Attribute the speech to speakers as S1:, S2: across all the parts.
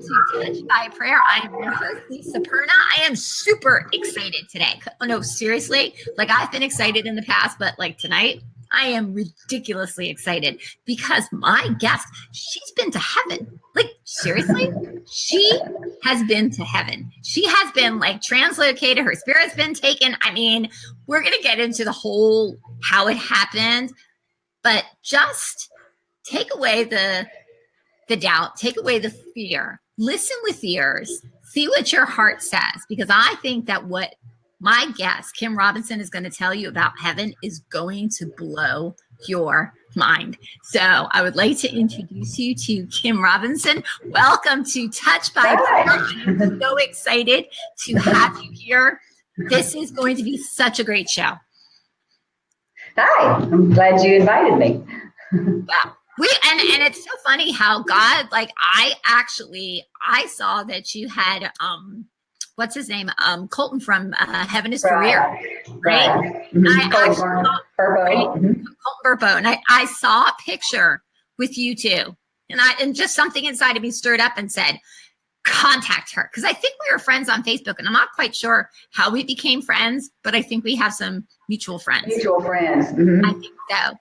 S1: to Touch by Prayer. I am your host, Lisa Perna. I am super excited today. Oh, no, seriously. Like, I've been excited in the past, but like tonight, I am ridiculously excited because my guest, she's been to heaven. Like, seriously, she has been to heaven. She has been like translocated. Her spirit's been taken. I mean, we're going to get into the whole how it happened, but just take away the doubt, take away the fear, listen with ears, see what your heart says, because I think that what my guest, Kim Robinson, is going to tell you about heaven is going to blow your mind. So I would like to introduce you to Kim Robinson. Welcome to Touch by Prayer. I'm so excited to have you here. This is going to be such a great show.
S2: Hi, I'm glad you invited me.
S1: Wow. And it's so funny how God, like, I saw that you had what's his name, Colton from Heaven is for Real, right?
S2: Mm-hmm.
S1: Colton
S2: Burpo.
S1: Colton Burpo, and I saw a picture with you two, and just something inside of me stirred up and said, contact her, because I think we were friends on Facebook, and I'm not quite sure how we became friends, but I think we have some mutual friends.
S2: Mm-hmm.
S1: I think so.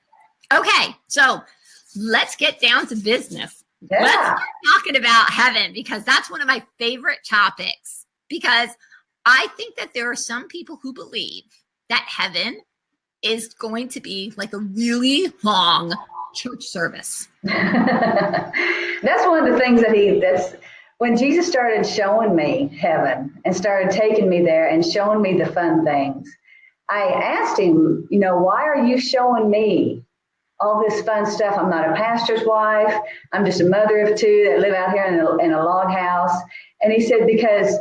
S1: Okay, so let's get down to business.
S2: Yeah.
S1: Let's start talking about heaven, because that's one of my favorite topics, because I think that there are some people who believe that heaven is going to be like a really long church service.
S2: That's one of the things that's when Jesus started showing me heaven and started taking me there and showing me the fun things. I asked him, why are you showing me all this fun stuff? I'm not a pastor's wife. I'm just a mother of two that live out here in a log house. And he said, because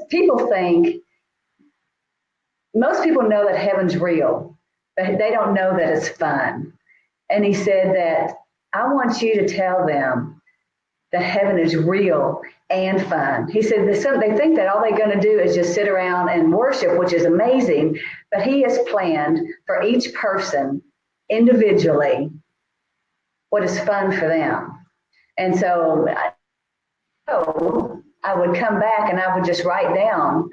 S2: most people know that heaven's real, but they don't know that it's fun. And he said that I want you to tell them that heaven is real and fun. He said they think that all they're going to do is just sit around and worship, which is amazing, but he has planned for each person individually what is fun for them. And so I would come back and I would just write down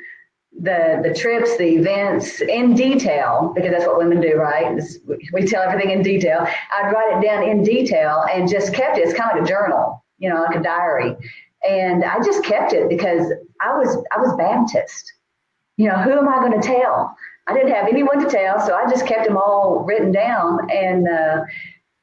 S2: the trips, the events in detail, because that's what women do, right? We tell everything in detail. I'd write it down in detail and just kept it. It's kind of like a journal, like a diary. And I just kept it because I was Baptist. Who am I going to tell? I didn't have anyone to tell, so I just kept them all written down. And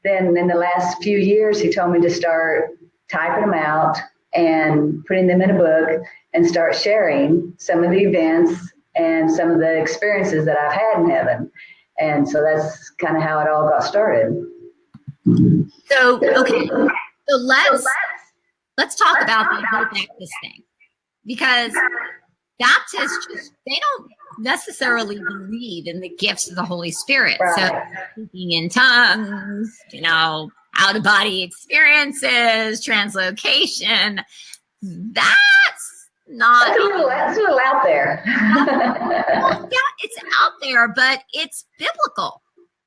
S2: then in the last few years, he told me to start typing them out and putting them in a book and start sharing some of the events and some of the experiences that I've had in heaven. And so that's kind of how it all got started.
S1: So, okay. So let's talk about the whole Baptist thing, because Baptists they don't necessarily believe in the gifts of the Holy Spirit. Right. So speaking in tongues, out of body experiences, translocation, that's a
S2: little out there.
S1: Well, yeah, it's out there, but it's biblical.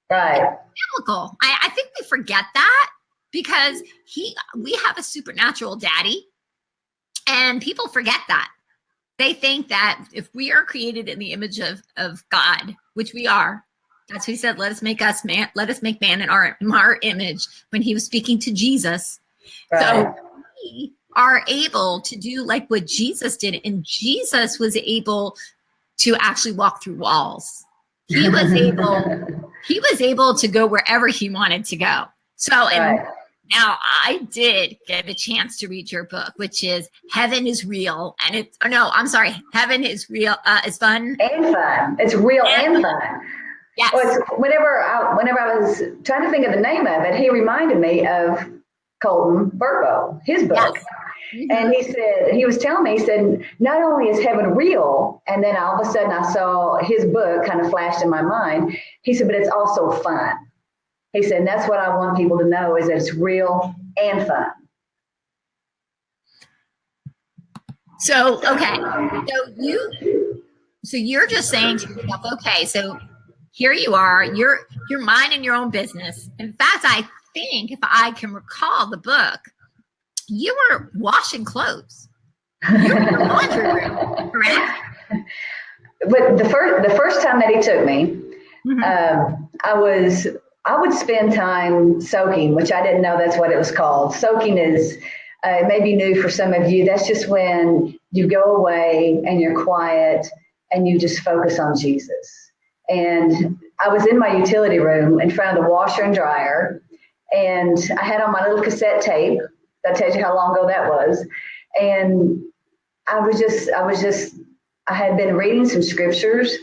S2: Right.
S1: It's biblical. I think we forget that because we have a supernatural daddy, and people forget that. They think that if we are created in the image of God, which we are, that's who said, let us make man in our image when he was speaking to Jesus. Right. So we are able to do like what Jesus did. And Jesus was able to actually walk through walls. He was able to go wherever he wanted to go. So, and right. Now, I did get a chance to read your book, which is Heaven is Real. And Heaven is Real, is fun.
S2: And fun. It's real and fun.
S1: Yes.
S2: Well, whenever I was trying to think of the name of it, he reminded me of Colton Burpo, his book. Yes. Mm-hmm. And he was telling me, not only is heaven real, and then all of a sudden I saw his book kind of flashed in my mind. He said, but it's also fun. He said, that's what I want people to know, is that it's real and fun.
S1: So, okay. So you're just saying to yourself, okay, so here you are, you're minding your own business. In fact, I think if I can recall the book, you were washing clothes. You're in the laundry room, correct?
S2: But the first time that he took me, I would spend time soaking, which I didn't know that's what it was called. Soaking is maybe new for some of you. That's just when you go away and you're quiet and you just focus on Jesus. And I was in my utility room in front of the washer and dryer, and I had on my little cassette tape. That tells you how long ago that was. And I had been reading some scriptures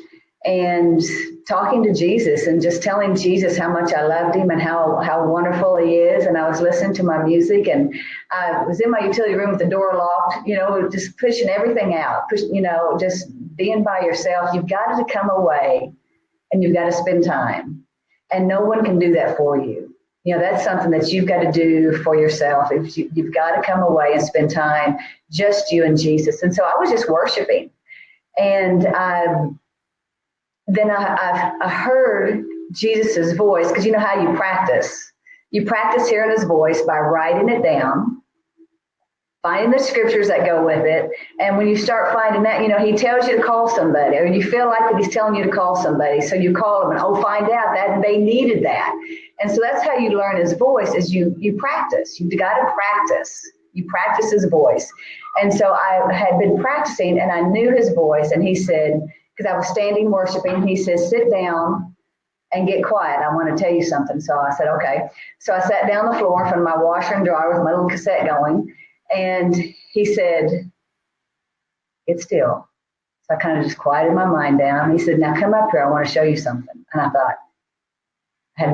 S2: and talking to Jesus and just telling Jesus how much I loved him and how wonderful he is. And I was listening to my music, and I was in my utility room with the door locked, just pushing everything out, just being by yourself. You've got to come away and you've got to spend time, and no one can do that for you. That's something that you've got to do for yourself. You've got to come away and spend time, just you and Jesus. And so I was just worshiping. And then I heard Jesus's voice, because you know how you practice. You practice hearing his voice by writing it down, finding the scriptures that go with it. And when you start finding that, he tells you to call somebody, or you feel like that he's telling you to call somebody. So you call them and find out that they needed that. And so that's how you learn his voice, is you practice. You've got to practice. You practice his voice. And so I had been practicing, and I knew his voice. And he said, because I was standing worshiping, he says, sit down and get quiet. I want to tell you something. So I said, okay. So I sat down on the floor in front of my washer and dryer with my little cassette going. And he said, get still. So I kind of just quieted my mind down. He said, now come up here. I want to show you something. And I thought, I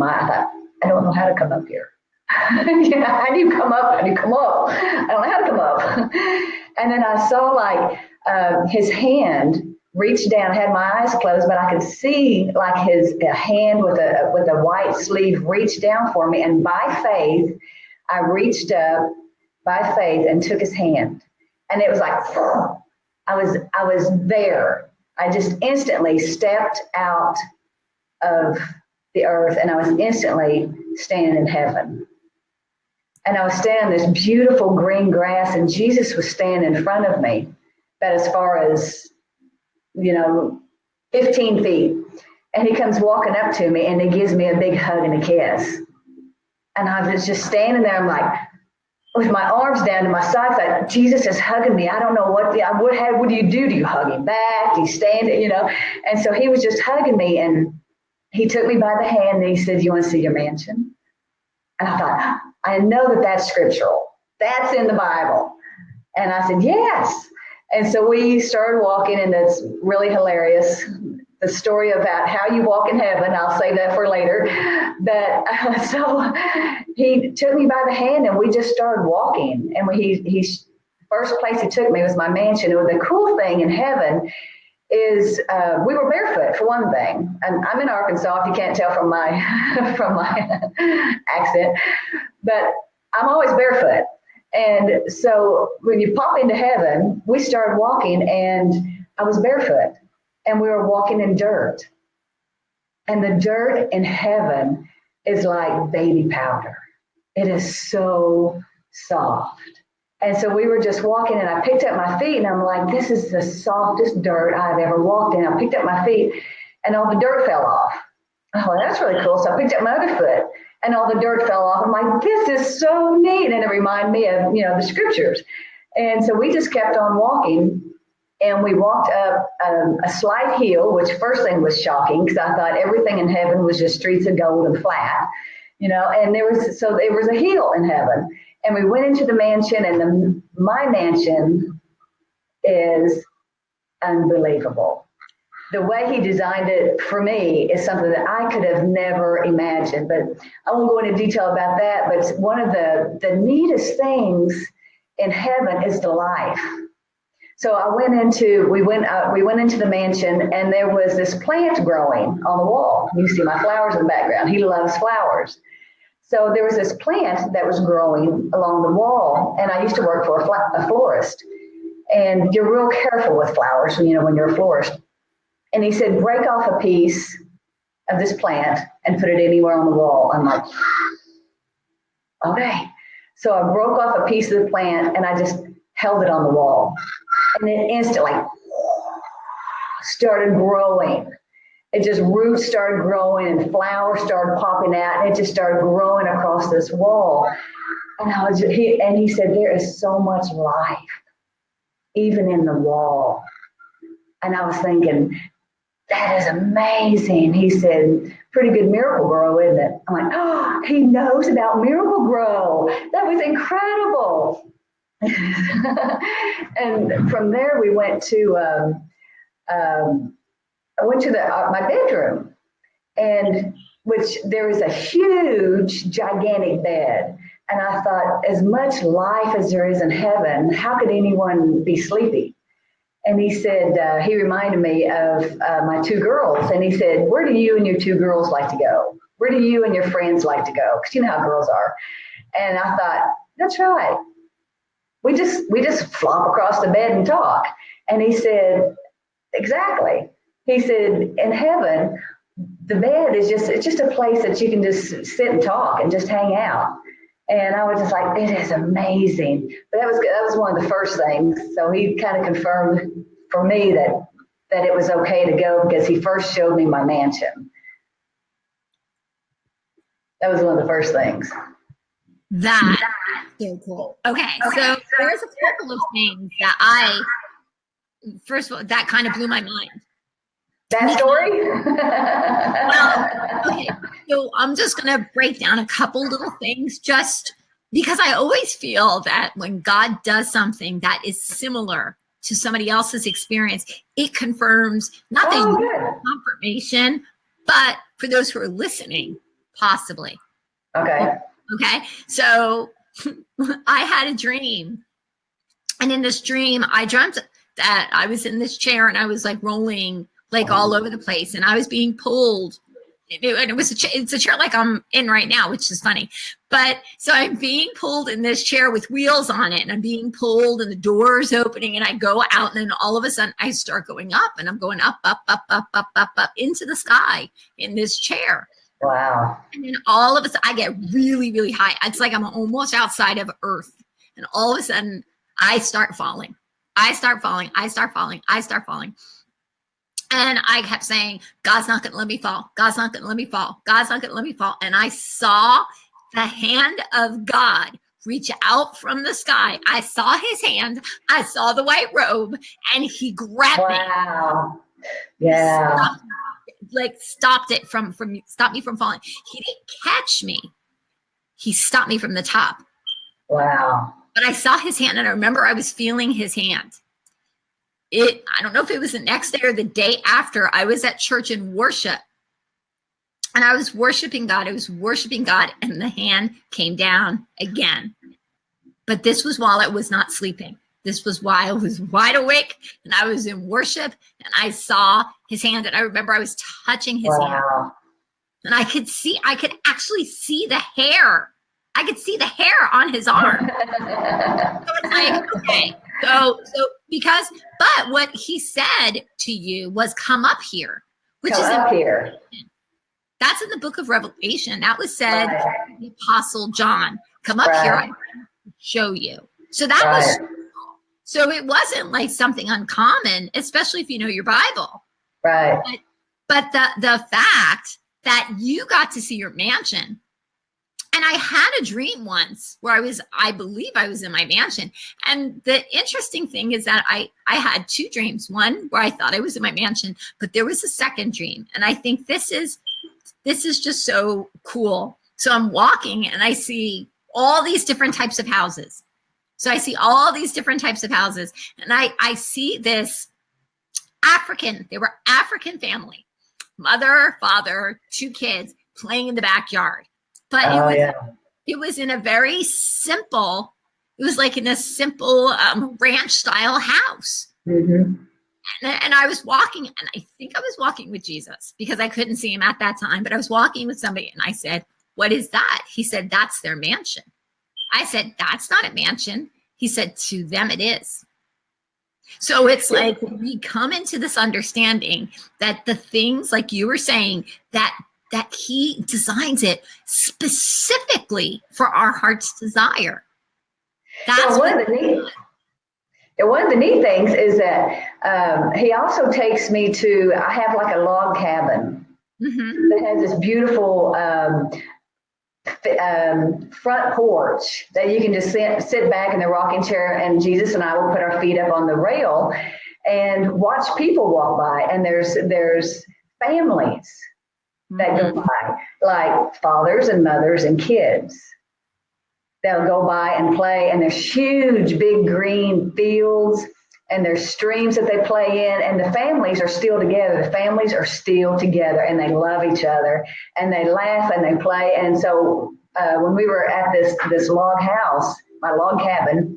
S2: don't know how to come up here. How do you come up? How do you come up? I don't know how to come up. And then I saw like his hand reach down. I had my eyes closed, but I could see like his hand with a white sleeve reach down for me. And by faith, I reached up by faith and took his hand. And it was like, I was there. I just instantly stepped out of the earth, and I was instantly standing in heaven. And I was standing in this beautiful green grass, and Jesus was standing in front of me, about as far as, 15 feet. And he comes walking up to me, and he gives me a big hug and a kiss. And I was just standing there, I'm like, with my arms down to my sides, like, Jesus is hugging me. I don't know what do you do? Do you hug him back? Do you stand, And so he was just hugging me, and he took me by the hand, and he said, you want to see your mansion? And I thought, I know that that's scriptural. That's in the Bible. And I said, yes. And so we started walking, and it's really hilarious. The story about how you walk in heaven, I'll save that for later. But so he took me by the hand, and we just started walking. And he first place he took me was my mansion. And the cool thing in heaven is we were barefoot, for one thing. And I'm in Arkansas, if you can't tell from my accent, but I'm always barefoot. And so when you pop into heaven, we started walking, and I was barefoot, and we were walking in dirt. And the dirt in heaven is like baby powder. It is so soft. And so we were just walking, and I picked up my feet, and I'm like, this is the softest dirt I've ever walked in. I picked up my feet, and all the dirt fell off. Oh, that's really cool. So I picked up my other foot, and all the dirt fell off. I'm like, this is so neat. And it reminded me of, the scriptures. And so we just kept on walking, and we walked up a slight hill, which first thing was shocking, because I thought everything in heaven was just streets of gold and flat, and there was a hill in heaven. And we went into the mansion, and my mansion is unbelievable. The way he designed it for me is something that I could have never imagined, but I won't go into detail about that. But one of the neatest things in heaven is the life. So we went into the mansion, and there was this plant growing on the wall. You see my flowers in the background. He loves flowers. So there was this plant that was growing along the wall, and I used to work for a florist. And you're real careful with flowers, when you're a florist. And he said, break off a piece of this plant and put it anywhere on the wall. I'm like, okay. So I broke off a piece of the plant, and I just held it on the wall. and it instantly started growing. It just roots started growing and flowers started popping out, and it just started growing across this wall. And he said, there is so much life, even in the wall. And I was thinking, that is amazing. He said, pretty good Miracle Grow, isn't it? I'm like, oh, he knows about Miracle Grow. That was incredible. And from there, we went to, I went to my bedroom, and which there was a huge, gigantic bed. And I thought, as much life as there is in heaven, how could anyone be sleepy? And he said, he reminded me of my two girls. And he said, where do you and your two girls like to go? Where do you and your friends like to go? Because you know how girls are. And I thought, that's right. We just flop across the bed and talk. And he said, exactly. He said, in heaven, the bed is it's just a place that you can just sit and talk and just hang out. And I was just like, it is amazing. But that was one of the first things. So he kind of confirmed for me that it was okay to go, because he first showed me my mansion. That was one of the first things.
S1: That's so cool. Okay, so there's a couple of things that first of all, that kind of blew my mind.
S2: That story?
S1: Well, okay, so I'm just going to break down a couple little things, just because I always feel that when God does something that is similar to somebody else's experience, it confirms not that you have confirmation, but for those who are listening, possibly.
S2: Okay.
S1: Okay, so I had a dream, and in this dream, I dreamt that I was in this chair and I was like rolling like all over the place, and I was being pulled. And it's a chair like I'm in right now, which is funny. But so I'm being pulled in this chair with wheels on it, and I'm being pulled, and the door's opening, and I go out, and then all of a sudden I start going up, and I'm going up, up, up, up, up, up, up into the sky in this chair.
S2: Wow.
S1: And then all of a sudden I get really, really high. It's like I'm almost outside of Earth. And all of a sudden I start falling. I start falling. I start falling. I start falling. And I kept saying, God's not going to let me fall. God's not going to let me fall. God's not going to let me fall. And I saw the hand of God reach out from the sky. I saw his hand. I saw the white robe, and he grabbed me.
S2: Wow. Yeah.
S1: Stopped me from falling. He didn't catch me. He stopped me from the top.
S2: Wow.
S1: But I saw his hand, and I remember I was feeling his hand. I don't know if it was the next day or the day after. I was at church in worship, and I was worshiping God. And the hand came down again. But this was while I was not sleeping. This was why I was wide awake, and I was in worship, and I saw his hand, and I remember I was touching his hand. And I could actually see the hair. I could see the hair on his arm. So it's like, okay. But what he said to you was come up here, which is up here. That's in the book of Revelation. That was said to the Apostle John. Come up here, I will show you. So that was, so it wasn't like something uncommon, especially if you know your Bible.
S2: Right.
S1: But the fact that you got to see your mansion. And I had a dream once where I believe I was in my mansion. And the interesting thing is that I had two dreams. One where I thought I was in my mansion, but there was a second dream. And I think this is just so cool. So I'm walking, and I see all these different types of houses. So I see all these different types of houses. And I see this they were African family, mother, father, two kids playing in the backyard. But it was in a very simple, it was like in a simple ranch style house. Mm-hmm. And I was walking, and I think I was walking with Jesus because I couldn't see him at that time, but I was walking with somebody, and I said, what is that? He said, that's their mansion. I said, that's not a mansion. He said, to them it is. So it's like we come into this understanding that the things like you were saying, that he designs it specifically for our heart's desire. That's
S2: And one of the neat things is that he also takes me to, I have like a log cabin that has this beautiful front porch that you can just sit back in the rocking chair, and Jesus and I will put our feet up on the rail and watch people walk by. And there's families that go by, like fathers and mothers and kids. They'll go by and play, and there's huge, big green fields, and there's streams that they play in, and the families are still together. The families are still together, and they love each other, and they laugh and they play. And so when we were at this log house, my log cabin,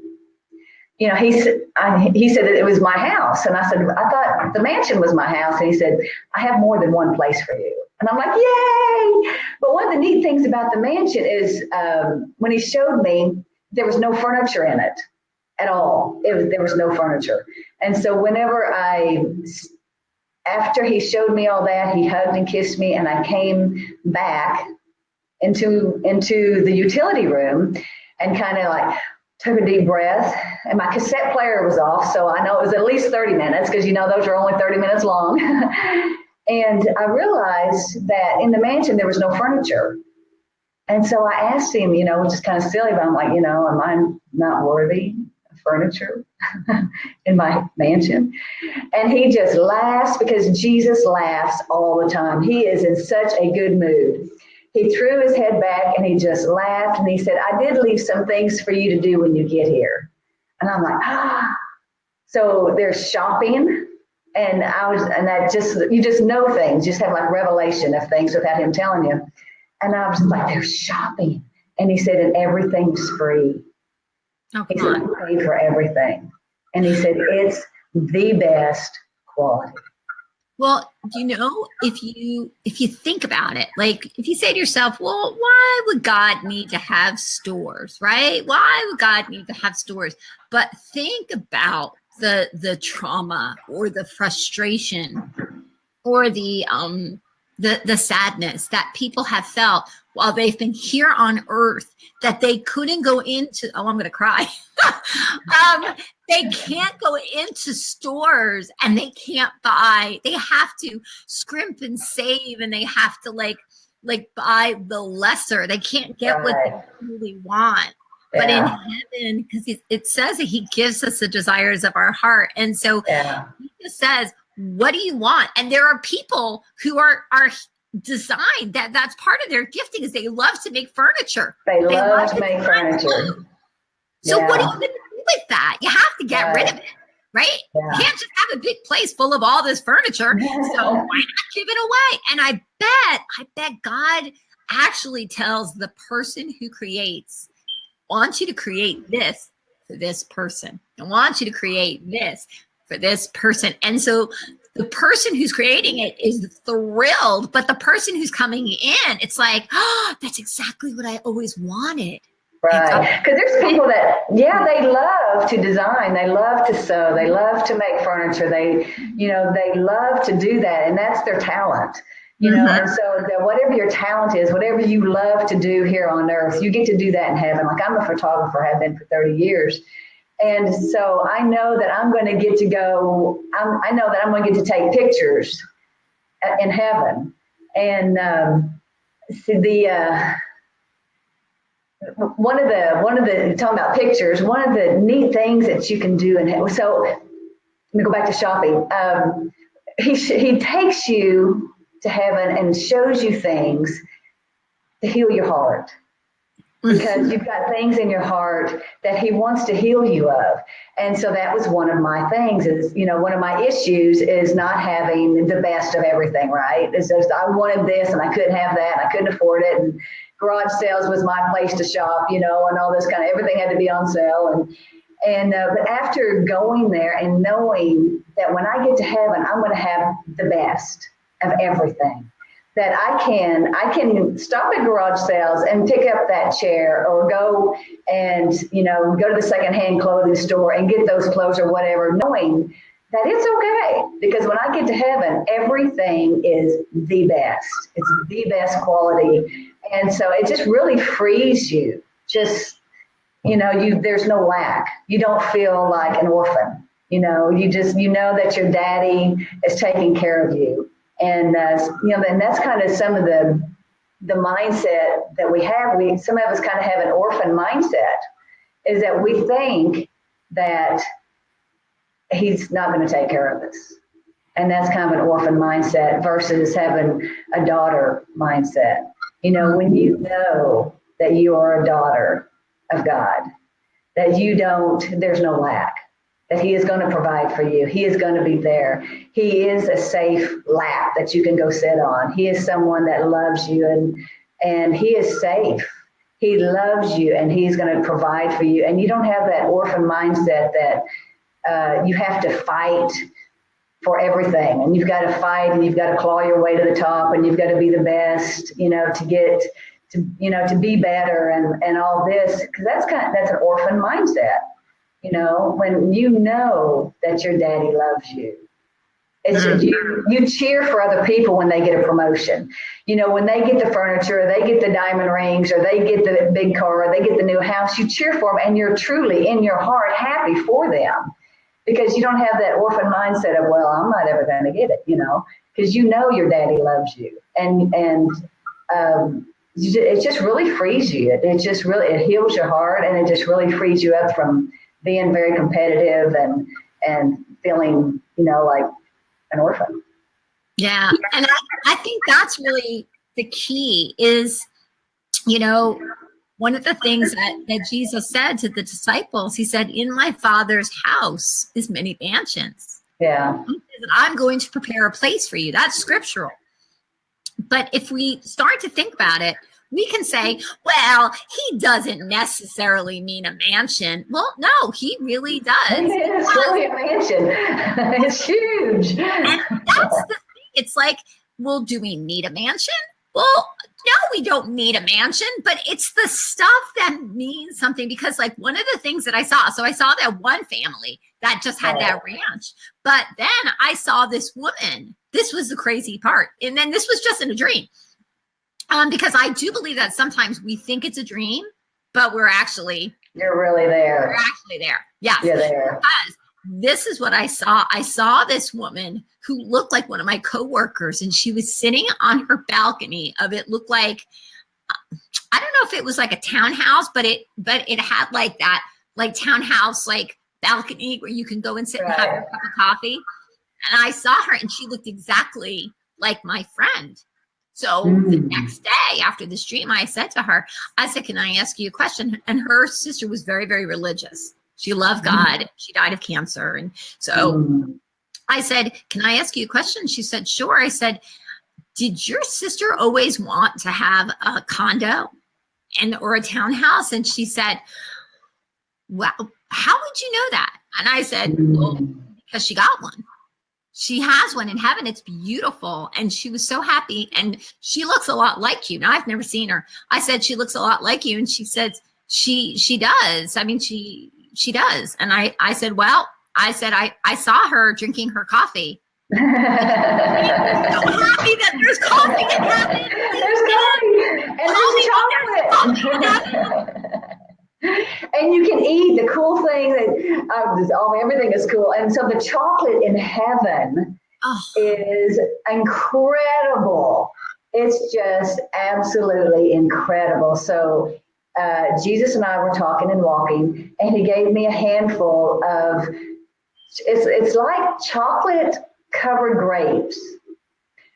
S2: you know, he said that it was my house, and I said, I thought the mansion was my house, and he said, I have more than one place for you. And I'm like, yay! But one of the neat things about the mansion is when he showed me, there was no furniture in it at all. There was no furniture. And so whenever after he showed me all that, he hugged and kissed me, and I came back into the utility room and kind of like took a deep breath, and my cassette player was off. So I know it was at least 30 minutes, because you know those are only 30 minutes long. And I realized that in the mansion, there was no furniture. And so I asked him, you know, which is kind of silly, but I'm like, you know, am I not worthy of furniture in my mansion? And he just laughs, because Jesus laughs all the time. He is in such a good mood. He threw his head back and he just laughed, and he said, I did leave some things for you to do when you get here. And I'm like, ah. So there's shopping. And you just know things, just have like revelation of things without him telling you. And I was like, there's shopping. And he said, and everything's free.
S1: Oh,
S2: he said, I paid for everything. And he said, it's the best quality.
S1: Well, you know, if you think about it, like if you say to yourself, well, why would God need to have stores, right? Why would God need to have stores? But think about the trauma or the frustration or the sadness that people have felt while they've been here on earth, that they couldn't go into, I'm going to cry. They can't go into stores, and they can't buy, they have to scrimp and save, and they have to like buy the lesser. They can't get what they really want. Yeah. But in heaven, because it says that he gives us the desires of our heart. And so he just says, what do you want? And there are people who are designed, that's part of their gifting, is they love to make furniture.
S2: They love to make furniture.
S1: So what are you going to do with that? You have to get rid of it, right? Yeah. You can't just have a big place full of all this furniture. So why not give it away? And I bet God actually tells the person who creates, I want you to create this for this person. I want you to create this for this person. And so the person who's creating it is thrilled, but the person who's coming in, it's like, oh, that's exactly what I always wanted.
S2: Right. Because there's people that, they love to design. They love to sew. They love to make furniture. They love to do that. And that's their talent. You know, and so whatever your talent is, whatever you love to do here on earth, you get to do that in heaven. Like, I'm a photographer, have been for 30 years. And so I know that I'm going to get to go, I know that I'm going to get to take pictures in heaven. And one of the talking about pictures, one of the neat things that you can do in heaven. So let me go back to shopping. He takes you to heaven and shows you things to heal your heart, because you've got things in your heart that he wants to heal you of. And so that was one of my things, is, you know, one of my issues is not having the best of everything, right? It's just, I wanted this and I couldn't have that, and I couldn't afford it, and garage sales was my place to shop, you know, and all this kind of, everything had to be on sale. But after going there and knowing that when I get to heaven, I'm going to have the best of everything, that I can stop at garage sales and pick up that chair, or go and, you know, go to the secondhand clothing store and get those clothes or whatever, knowing that it's okay, because when I get to heaven, everything is the best. It's the best quality. And so it just really frees you. Just, there's no lack. You don't feel like an orphan. You know that your daddy is taking care of you. And, and that's kind of some of the mindset that we have. Some of us kind of have an orphan mindset, is that we think that he's not going to take care of us. And that's kind of an orphan mindset versus having a daughter mindset. When you know that you are a daughter of God, that there's no lack, that he is going to provide for you. He is going to be there. He is a safe lap that you can go sit on. He is someone that loves you, and he is safe. He loves you, and he's going to provide for you. And you don't have that orphan mindset that you have to fight for everything, and you've got to fight, and you've got to claw your way to the top, and you've got to be the best, to get to be better, and all this, because that's an orphan mindset. When you know that your daddy loves you, you cheer for other people when they get a promotion. When they get the furniture, or they get the diamond rings, or they get the big car, or they get the new house, you cheer for them, and you're truly in your heart happy for them, because you don't have that orphan mindset of, well, I'm not ever going to get it, because your daddy loves you, and it just really frees you. It heals your heart, and it just really frees you up from being very competitive and feeling, like an orphan.
S1: Yeah. And I think that's really the key is, one of the things that Jesus said to the disciples, he said, in my Father's house is many mansions.
S2: Yeah.
S1: I'm going to prepare a place for you. That's scriptural. But if we start to think about it, we can say, well, he doesn't necessarily mean a mansion. Well, no, he really does.
S2: It is really a mansion. It's huge.
S1: And that's the thing. It's like, well, do we need a mansion? Well, no, we don't need a mansion, but it's the stuff that means something, because like one of the things that I saw that one family that just had that ranch, but then I saw this woman. This was the crazy part. And then this was just in a dream. Because I do believe that sometimes we think it's a dream, but you're really there. We're actually there. Yes.
S2: You're there.
S1: Because this is what I saw. I saw this woman who looked like one of my coworkers, and she was sitting on her balcony of it looked like, I don't know if it was like a townhouse, but it had like that, like townhouse, like balcony where you can go and sit and have a cup of coffee. And I saw her, and she looked exactly like my friend. So the next day after this dream, I said to her, can I ask you a question? And her sister was very, very religious. She loved God. She died of cancer. And so I said, can I ask you a question? She said, sure. I said, did your sister always want to have a condo or a townhouse? And she said, well, how would you know that? And I said, well, because she got one. She has one in heaven. It's beautiful. And she was so happy. And she looks a lot like you. Now, I've never seen her. I said, she looks a lot like you. And she said, she does. I mean, she does. And I said, well, I saw her drinking her coffee. I'm so happy that there's coffee in heaven.
S2: There's coffee. And there's chocolate. And you can eat. The cool thing that everything is cool. And so the chocolate in heaven is incredible. It's just absolutely incredible. So Jesus and I were talking and walking, and he gave me a handful of, it's like chocolate covered grapes,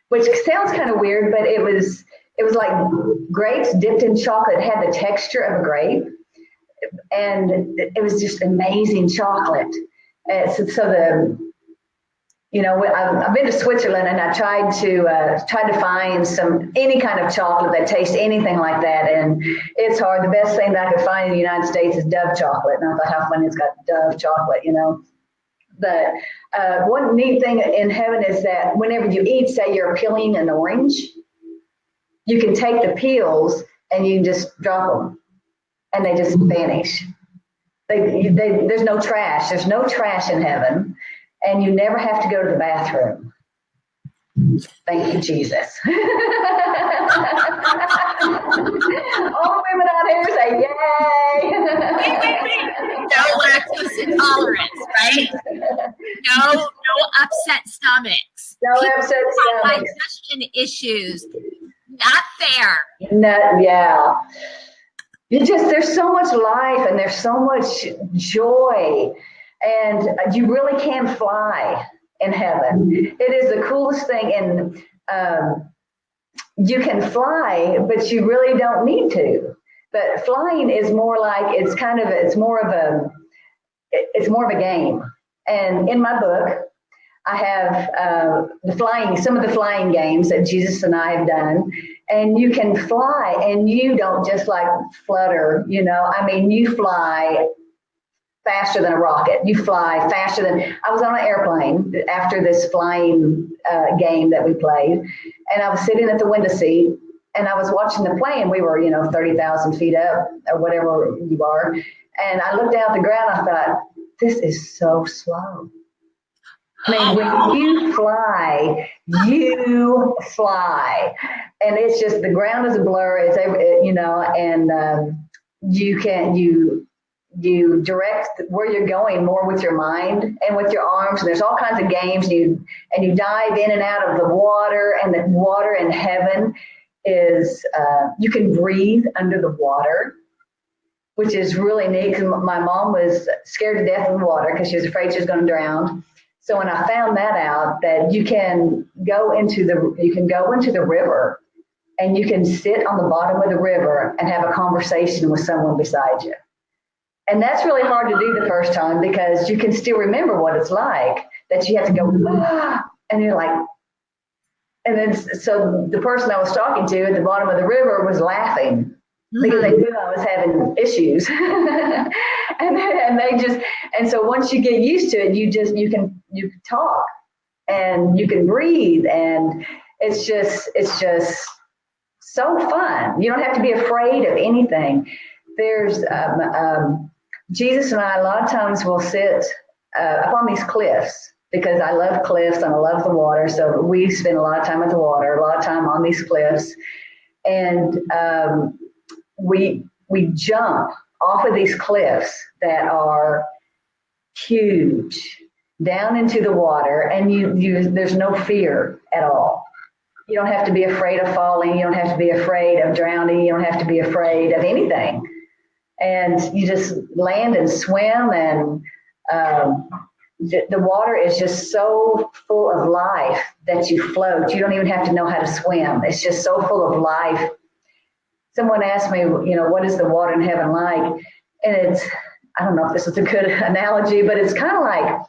S2: which sounds kind of weird, but it was like grapes dipped in chocolate. It had the texture of a grape. And it was just amazing chocolate. I've been to Switzerland, and I tried to find any kind of chocolate that tastes anything like that, and it's hard. The best thing that I could find in the United States is Dove chocolate, and I thought, how funny it's got Dove chocolate, But one neat thing in heaven is that whenever you eat, say you're peeling an orange, you can take the peels and you can just drop them. And they just vanish. There's no trash. There's no trash in heaven, and you never have to go to the bathroom. Thank you, Jesus. All the women out here say, yay.
S1: Wait. No lactose intolerance, right? No upset stomachs.
S2: No
S1: People
S2: upset
S1: have
S2: stomachs.
S1: digestion issues. Not fair.
S2: No, yeah. There's so much life and there's so much joy, and you really can fly in heaven. It is the coolest thing, and you can fly, but you really don't need to. But flying is more like it's more of a game. And in my book, I have some of the flying games that Jesus and I have done. And you can fly, and you don't just like flutter, I mean, you fly faster than a rocket. You fly faster than, I was on an airplane after this flying game that we played. And I was sitting at the window seat and I was watching the plane. We were, 30,000 feet up or whatever you are. And I looked down at the ground. I thought, this is so slow. I mean, when you fly, and it's just, the ground is a blur. It's, and you direct where you're going more with your mind and with your arms. And there's all kinds of games. And you dive in and out of the water, and the water in heaven is, you can breathe under the water, which is really neat, because my mom was scared to death of the water because she was afraid she was going to drown. So when I found that out, that you can go into the river, and you can sit on the bottom of the river and have a conversation with someone beside you. And that's really hard to do the first time, because you can still remember what it's like, that you have to go, and you're like, and then so the person I was talking to at the bottom of the river was laughing because they knew I was having issues. and so once you get used to it, you can talk and you can breathe, and it's just so fun. You don't have to be afraid of anything. There's Jesus and I a lot of times will sit up on these cliffs, because I love cliffs and I love the water. So we spend a lot of time at the water, a lot of time on these cliffs, and we jump off of these cliffs that are huge down into the water, and there's no fear at all. You don't have to be afraid of falling. You don't have to be afraid of drowning. You don't have to be afraid of anything. And you just land and swim, and the water is just so full of life that you float. You don't even have to know how to swim. It's just so full of life. Someone asked me, what is the water in heaven like? And I don't know if this is a good analogy, but it's kind of like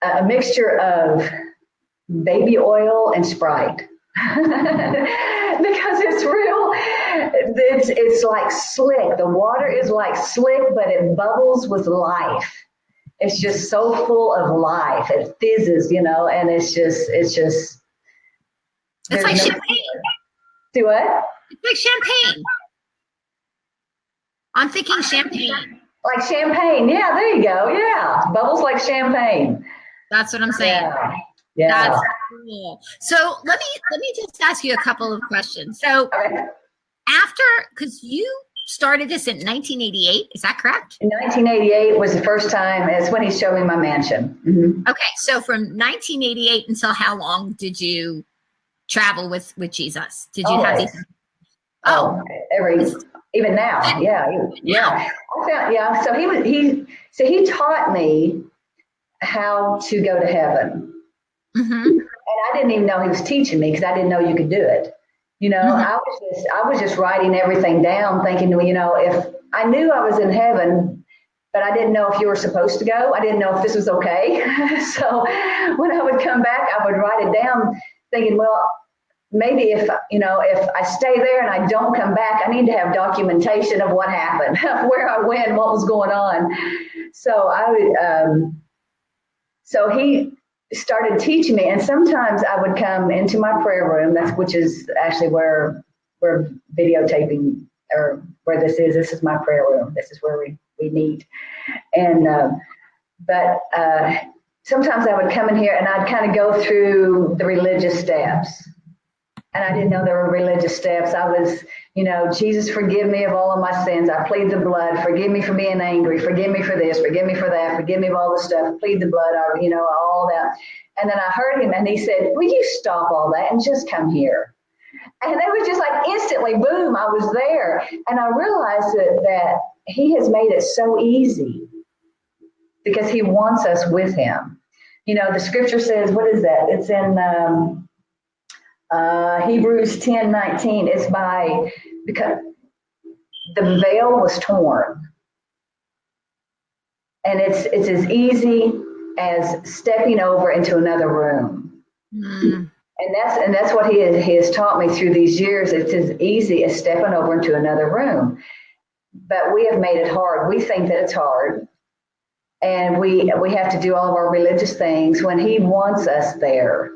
S2: a mixture of baby oil and Sprite. Because it's real, it's like slick. The water is like slick, but it bubbles with life. It's just so full of life. It fizzes, and it's just. It's like
S1: champagne.
S2: Do what?
S1: It's like champagne. I'm thinking champagne.
S2: Like champagne. Yeah, there you go. Yeah. Bubbles like champagne.
S1: That's what I'm saying.
S2: Yeah.
S1: That's cool. So let me just ask you a couple of questions. So because you started this in 1988, is that correct?
S2: In 1988 was the first time. It's when he showed me my mansion. Mm-hmm.
S1: Okay, so from 1988 until how long did you travel with Jesus? Did you have these?
S2: Even now, yeah. So he taught me how to go to heaven.
S1: Mm-hmm.
S2: And I didn't even know he was teaching me, because I didn't know you could do it. I was just writing everything down, thinking, if I knew I was in heaven, but I didn't know if you were supposed to go. I didn't know if this was okay. So when I would come back, I would write it down, thinking, well, maybe if I stay there and I don't come back, I need to have documentation of what happened, where I went, what was going on. So so he started teaching me, and sometimes I would come into my prayer room, which is actually where we're videotaping, or where this is. This is my prayer room. This is where we meet. And sometimes I would come in here and I'd kind of go through the religious steps. And I didn't know there were religious steps. I was, Jesus, forgive me of all of my sins. I plead the blood. Forgive me for being angry. Forgive me for this. Forgive me for that. Forgive me of all the stuff. Plead the blood. All that. And then I heard him and he said, will you stop all that and just come here? And it was just like instantly, boom, I was there. And I realized that he has made it so easy because he wants us with him. The scripture says, what is that? It's in Hebrews 10:19. It's because the veil was torn. And it's as easy as stepping over into another room. Mm. And that's what he has taught me through these years. It's as easy as stepping over into another room. But we have made it hard. We think that it's hard. And we have to do all of our religious things when he wants us there.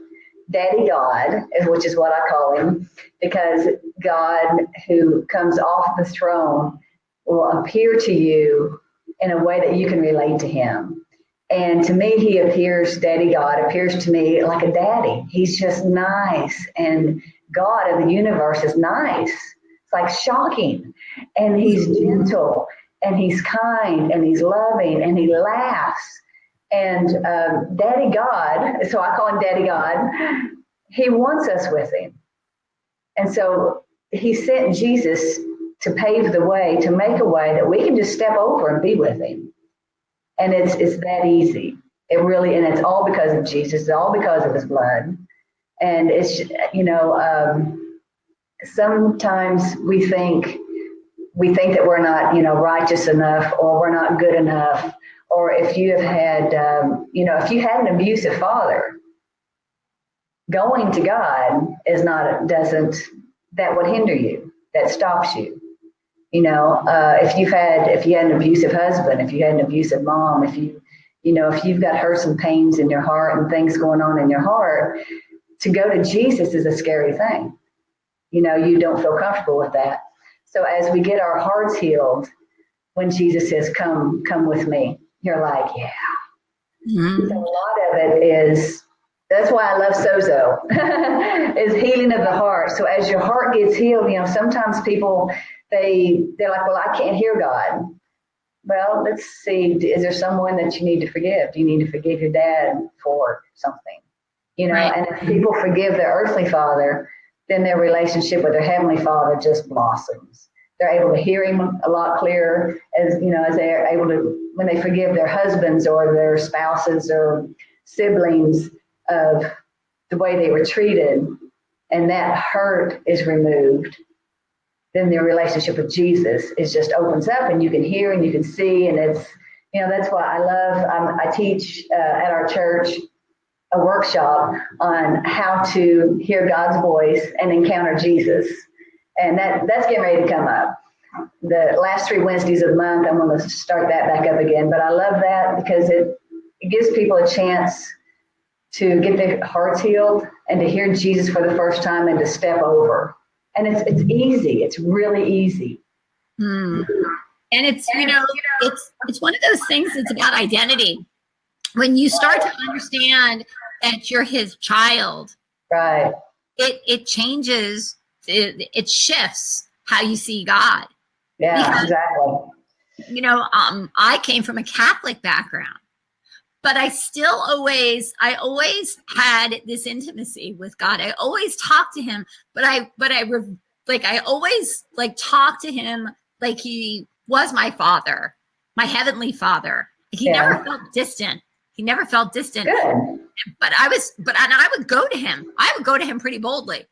S2: Daddy God, which is what I call him, because God who comes off the throne will appear to you in a way that you can relate to him. And to me, Daddy God appears to me like a daddy. He's just nice. And God of the universe is nice. It's like shocking. And he's gentle and he's kind and he's loving and he laughs. And Daddy God, so I call him Daddy God, he wants us with him. And so he sent Jesus to pave the way, to make a way that we can just step over and be with him. And it's that easy. It really, and it's all because of Jesus. It's all because of his blood. And it's, sometimes we think that we're not, righteous enough, or we're not good enough. Or if you have had, if you had an abusive father, going to God that would hinder you, that stops you. If you had an abusive husband, if you had an abusive mom, if you've got hurts and pains in your heart and things going on in your heart, to go to Jesus is a scary thing. You don't feel comfortable with that. So as we get our hearts healed, when Jesus says, come with me, you're like, yeah. Mm-hmm. So a lot of it is, that's why I love Sozo, is healing of the heart. So as your heart gets healed, sometimes people, they're like, well, I can't hear God. Well, let's see, is there someone that you need to forgive? Do you need to forgive your dad for something? Right. And if people forgive their earthly father, then their relationship with their heavenly father just blossoms. They're able to hear him a lot clearer as they're able to, when they forgive their husbands or their spouses or siblings of the way they were treated, and that hurt is removed, then their relationship with Jesus just opens up, and you can hear and you can see. And it's, that's why I teach at our church a workshop on how to hear God's voice and encounter Jesus. And that's getting ready to come up. The last 3 Wednesdays of the month, I'm going to start that back up again. But I love that because it gives people a chance to get their hearts healed and to hear Jesus for the first time and to step over. And it's easy. It's really easy.
S1: And it's, it's one of those things that's about identity. When you start to understand that you're his child,
S2: right?
S1: It changes, it shifts how you see God.
S2: Yeah, because,
S1: exactly. I came from a Catholic background, but I always had this intimacy with God. I always talked to him, but I always talked to him like he was my father, my heavenly father. He never felt distant. He never felt distant.
S2: Good.
S1: But I would go to him. I would go to him pretty boldly,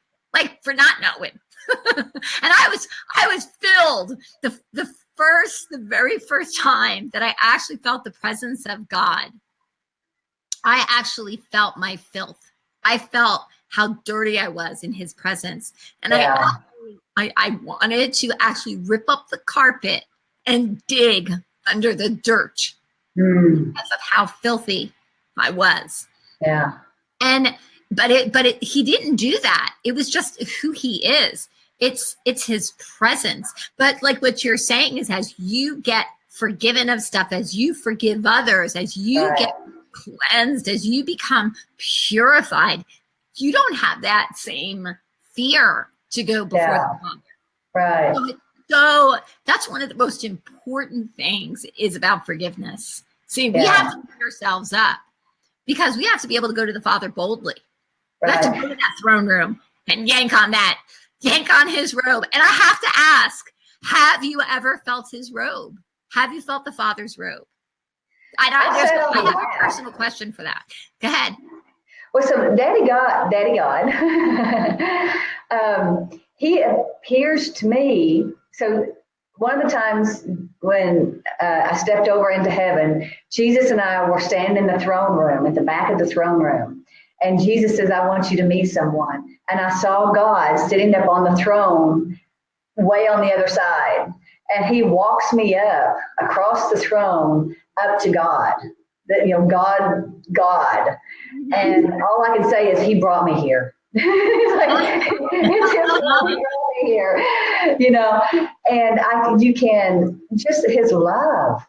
S1: for not knowing. And I was filled the very first time that I actually felt the presence of God. I actually felt my filth. I felt how dirty I was in his presence. And I wanted to actually rip up the carpet and dig under the dirt because of how filthy I was.
S2: Yeah.
S1: But he didn't do that. It was just who he is. It's his presence. But like what you're saying is, as you get forgiven of stuff, as you forgive others, as you get cleansed, as you become purified, you don't have that same fear to go before the Father.
S2: Right.
S1: So that's one of the most important things is about forgiveness. See, we have to pick ourselves up because we have to be able to go to the Father boldly. We have to go to that throne room and yank on his robe. And I have to ask, have you ever felt his robe? Have you felt the Father's robe? I have a personal question for that. Go ahead.
S2: Well, so Daddy God, he appears to me. So one of the times when I stepped over into heaven, Jesus and I were standing in the throne room, at the back of the throne room. And Jesus says, I want you to meet someone. And I saw God sitting up on the throne way on the other side. And he walks me up across the throne up to God. God. And all I can say is he brought me here. It's his love, he brought me here, and you can just his love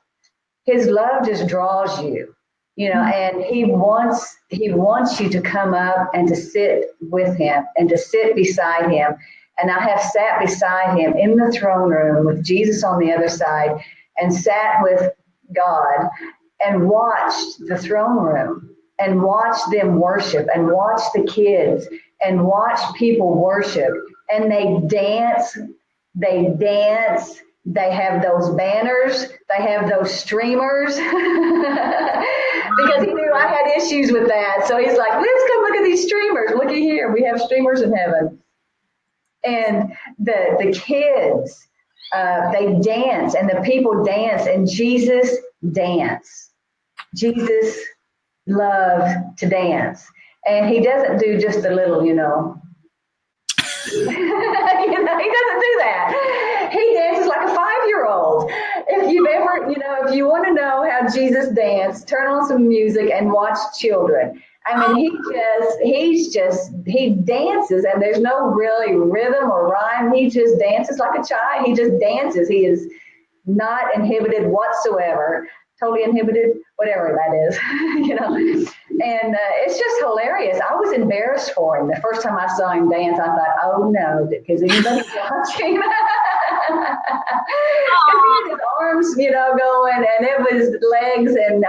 S2: just draws you, and he wants you to come up and to sit with him and to sit beside him. And I have sat beside him in the throne room with Jesus on the other side and sat with God and watched the throne room and watched them worship and watched the kids and watched people worship. And they dance, they have those banners, they have those streamers. Because he knew I had issues with that. So he's like, let's come look at these streamers. Looky here, we have streamers in heaven. And the kids, they dance and the people dance and Jesus danced. Jesus loved to dance. And he doesn't do just a little, he doesn't do that. He dances like a 5-year-old. If you've ever, if you want to know how Jesus danced, turn on some music and watch children. I mean, he dances and there's no really rhythm or rhyme. He just dances like a child. He just dances. He is not inhibited whatsoever. Totally inhibited, whatever that is, And it's just hilarious. I was embarrassed for him. The first time I saw him dance, I thought, oh no, because anybody watching? Because he had his arms, going, and it was legs, and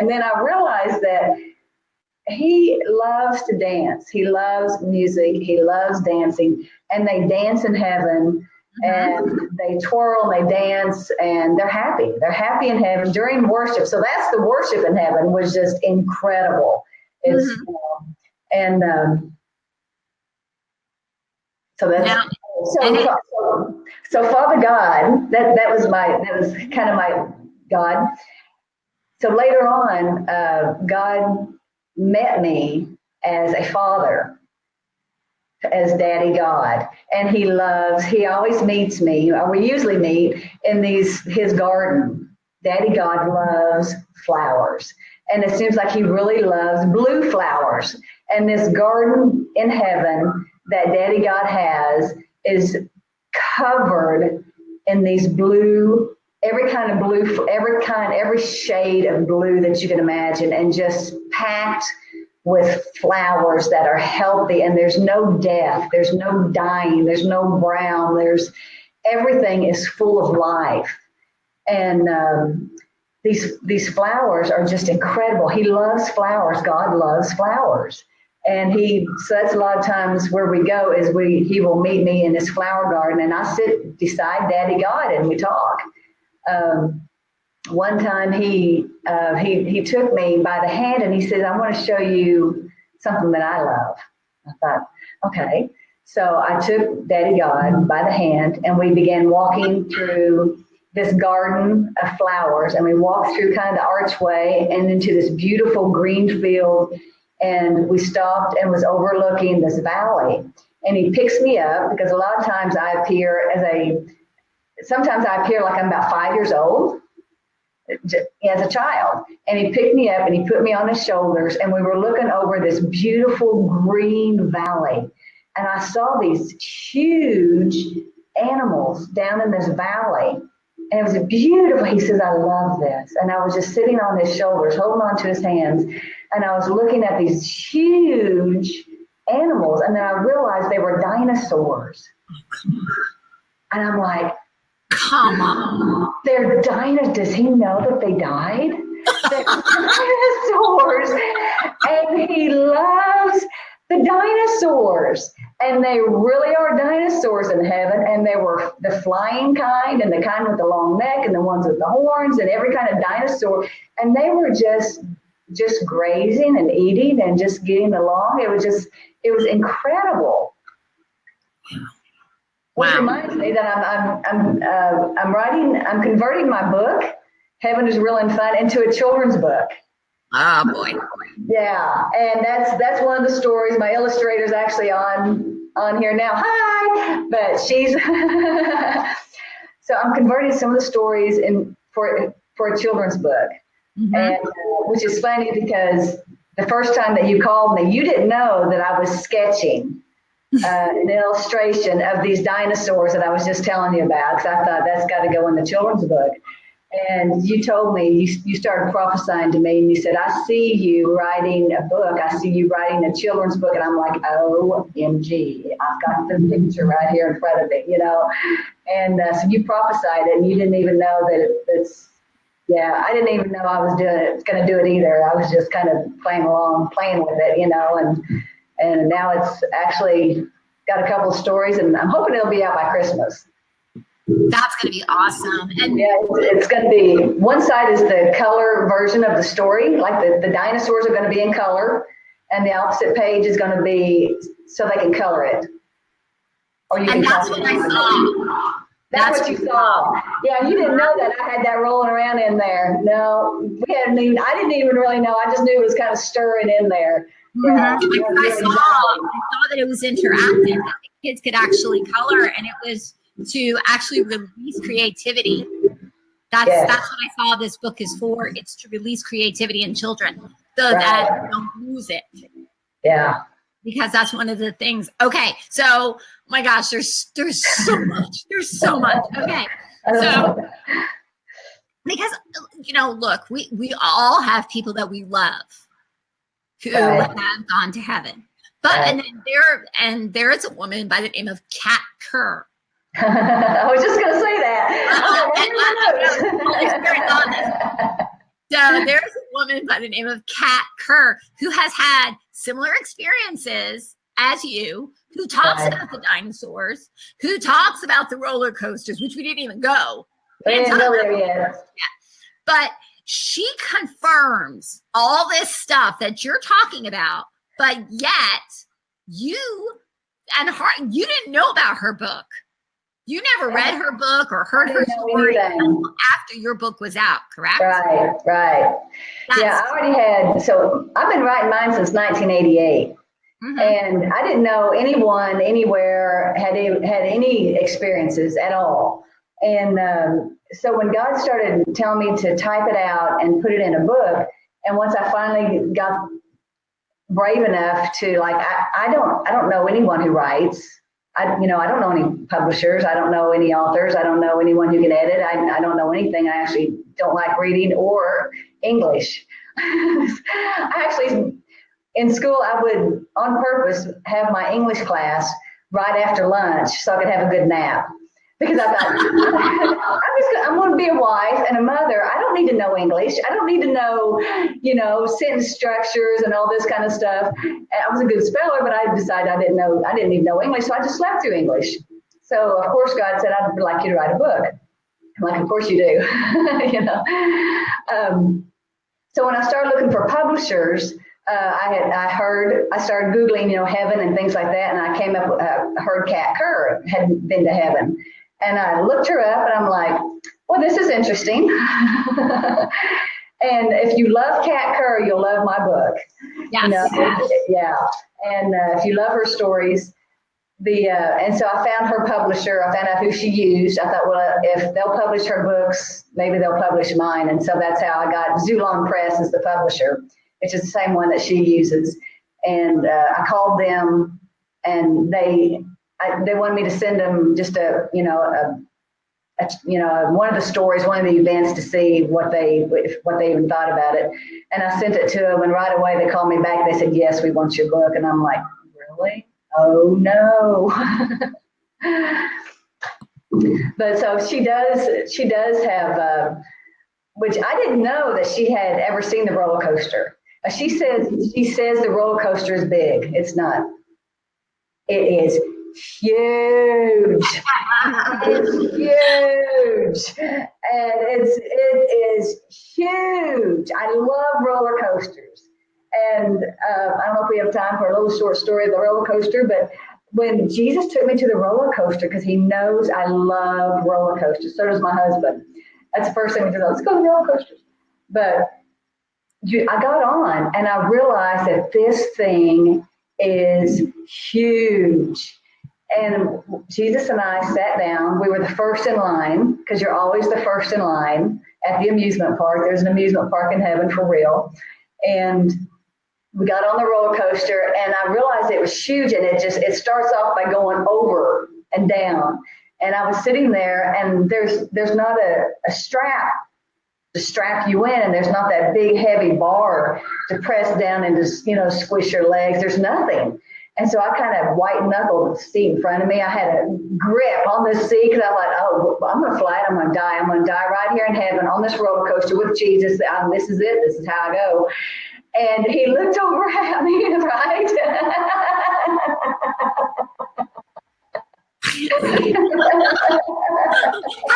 S2: then I realized that he loves to dance. He loves music. He loves dancing, and they dance in heaven. And they twirl and they dance and they're happy. They're happy in heaven during worship. So that's the worship in heaven was just incredible. So that's so Father God, that was kind of my God. So later on, God met me as a father, as Daddy God, and he always meets me. We usually meet in his garden. Daddy God loves flowers, and it seems like he really loves blue flowers. And this garden in heaven that Daddy God has is covered in these blue, every kind of blue, every shade of blue that you can imagine, and just packed with flowers that are healthy, and there's no death, there's no dying, there's no brown, everything is full of life. And these flowers are just incredible. He loves flowers. God loves flowers. And so that's a lot of times where we go is he will meet me in his flower garden, and I sit beside Daddy God and we talk. One time he took me by the hand and he said, I want to show you something that I love. I thought, okay. So I took Daddy God by the hand and we began walking through this garden of flowers, and we walked through kind of the archway and into this beautiful green field, and we stopped and was overlooking this valley. And he picks me up because a lot of times sometimes I appear like I'm about 5 years old as a child. And he picked me up and he put me on his shoulders, and we were looking over this beautiful green valley. And I saw these huge animals down in this valley. And it was beautiful. He says, I love this. And I was just sitting on his shoulders, holding on to his hands. And I was looking at these huge animals. And then I realized they were dinosaurs. And I'm like,
S1: come on.
S2: They're dinosaurs. Does he know that they died? They're dinosaurs. And he loves the dinosaurs. And they really are dinosaurs in heaven. And they were the flying kind and the kind with the long neck and the ones with the horns and every kind of dinosaur. And they were just grazing and eating and just getting along. It was incredible. Which reminds me that I'm converting my book, Heaven is Real and Fun, into a children's book.
S1: Oh boy.
S2: Yeah, and that's one of the stories. My illustrator's actually on here now. Hi, but she's so I'm converting some of the stories for a children's book, and which is funny because the first time that you called me, you didn't know that I was sketching an illustration of these dinosaurs that I was just telling you about, because I thought that's got to go in the children's book. And you told me, you started prophesying to me, and you said, I see you writing a book. I see you writing a children's book. And I'm like, OMG, I've got the picture right here in front of me, And so you prophesied it, and you didn't even know that it's, I didn't even know I was going to do it either. I was just kind of playing with it, and now it's actually got a couple of stories, and I'm hoping it'll be out by Christmas.
S1: That's going to be awesome. And
S2: yeah, it's going to be, one side is the color version of the story, like the dinosaurs are going to be in color, and the opposite page is going to be so they can color it. Or you
S1: and
S2: can
S1: that's what I saw.
S2: That's what you saw. Yeah, you didn't know that I had that rolling around in there. No, I didn't even really know. I just knew it was kind of stirring in there. Yeah,
S1: I saw that it was interactive, that the kids could actually color, and it was to actually release creativity. That's what I saw this book is for. It's to release creativity in children so that they don't lose it.
S2: Yeah.
S1: Because that's one of the things. Okay, so my gosh, there's so much. There's so much. Okay, so because look, we all have people that we love who have gone to heaven, but and then there is a woman by the name of Kat Kerr.
S2: I was just going to say that.
S1: So there's a woman by the name of Kat Kerr who has had similar experiences as you, who talks about the dinosaurs, who talks about the roller coasters, which we didn't even go. But she confirms all this stuff that you're talking about, but yet you didn't know about her book. You never read her book or heard her story until after your book was out, correct?
S2: Right. I already had, so I've been writing mine since 1988. And I didn't know anyone anywhere had any experiences at all. And so when God started telling me to type it out and put it in a book, and once I finally got brave enough to, like, I don't know anyone who writes. I don't know any publishers. I don't know any authors. I don't know anyone who can edit. I don't know anything. I actually don't like reading or English. I actually, in school, I would, on purpose, have my English class right after lunch so I could have a good nap. Because I thought, I'm going to be a wife and a mother. I don't need to know English. I don't need to know, sentence structures and all this kind of stuff. I was a good speller, but I decided I didn't even know English, so I just slept through English. So, of course, God said, I'd like you to write a book. I'm like, of course you do. So when I started looking for publishers, I started Googling, heaven and things like that, and I came up with, heard Kat Kerr had been to heaven. And I looked her up, and I'm like, well, this is interesting. And if you love Kat Kerr, you'll love my book.
S1: Yes.
S2: And if you love her stories, and so I found her publisher. I found out who she used. I thought, well, if they'll publish her books, maybe they'll publish mine. And so that's how I got Zulon Press as the publisher, which is the same one that she uses. And I called them, and they wanted me to send them just a one of the stories, one of the events to see what they even thought about it. And I sent it to them, and right away they called me back. They said, yes, we want your book. And I'm like, really? Oh no. But so she does have, which I didn't know that she had ever seen the roller coaster. She says the roller coaster is big. It's not. It is huge. It's huge. And it is huge. I love roller coasters. And I don't know if we have time for a little short story of the roller coaster, but when Jesus took me to the roller coaster, because he knows I love roller coasters, so does my husband. That's the first thing we did. Let's go to the roller coasters. But I got on and I realized that this thing is huge. And Jesus and I sat down. We were the first in line, because you're always the first in line at the amusement park. There's an amusement park in heaven for real. And we got on the roller coaster, and I realized it was huge, and it starts off by going over and down. And I was sitting there, and there's not a strap to strap you in, and there's not that big heavy bar to press down and to squish your legs. There's nothing. And so I kind of white knuckled the seat in front of me. I had a grip on this seat because I thought, oh, I'm going to fly it. I'm going to die. I'm going to die right here in heaven on this roller coaster with Jesus. This is it. This is how I go. And he looked over at me, right?
S1: How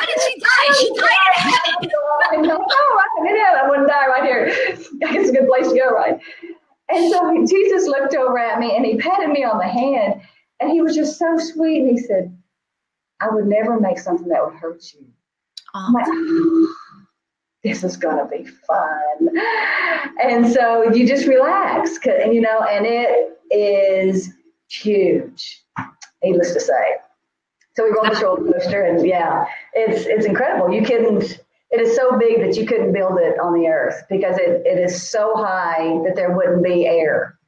S1: did she die? She died in heaven.
S2: I wouldn't die right here. It's a good place to go, right? And so Jesus looked over at me, and he patted me on the hand, and he was just so sweet. And he said, I would never make something that would hurt you. I'm like, oh, this is going to be fun. And so you just relax, and it is huge, needless to say. So we rode this roller coaster, and yeah, it's incredible. It is so big that you couldn't build it on the earth, because it is so high that there wouldn't be air.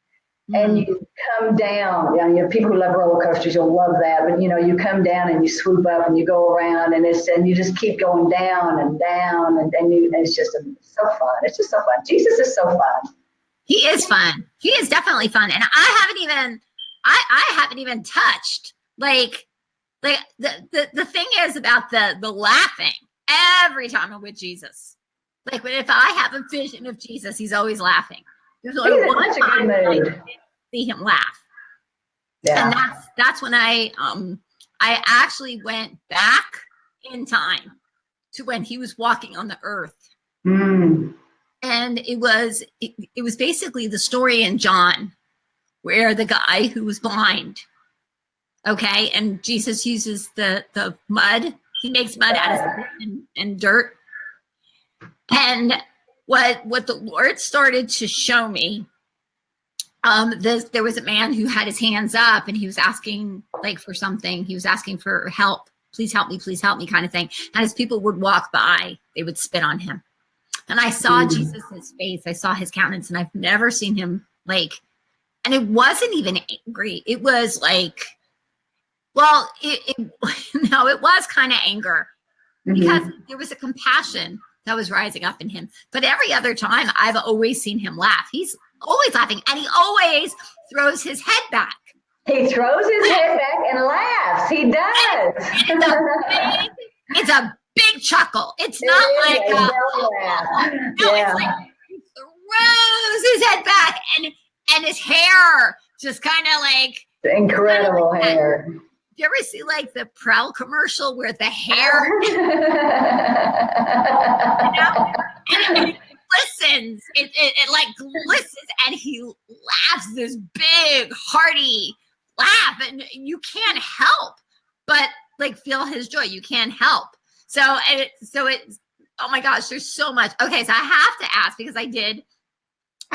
S2: Mm-hmm. And you come down, people who love roller coasters, you'll love that. But you come down and you swoop up and you go around, and you just keep going down and down, and it's just so fun. It's just so fun. Jesus is so fun.
S1: He is fun. He is definitely fun. And I haven't even touched like the thing is about the laughing every time I'm with Jesus. Like if I have a vision of Jesus, he's always laughing. There's only one time I see him laugh. Yeah. And that's when I actually went back in time to when he was walking on the earth. Mm. And it was basically the story in John where the guy who was blind, okay, and Jesus uses the mud. He makes mud out of sand and dirt. And what the Lord started to show me, there was a man who had his hands up, and he was asking for something. He was asking for help. Please help me kind of thing. And as people would walk by, they would spit on him. And I saw Jesus's face. I saw his countenance, and I've never seen him and it wasn't even angry. It was it was kind of anger, because there was a compassion that was rising up in him. But every other time, I've always seen him laugh. He's always laughing, and he always throws his head back.
S2: He throws his head back and laughs. He does.
S1: It's a big chuckle. It's not like it's like he throws his head back, and his hair just kind of
S2: incredible hair.
S1: Do you ever see the Prel commercial where the hair, and it glistens, it glistens, and he laughs this big, hearty laugh, and you can't help but feel his joy. You can't help. So oh my gosh, there's so much. Okay, so I have to ask, because I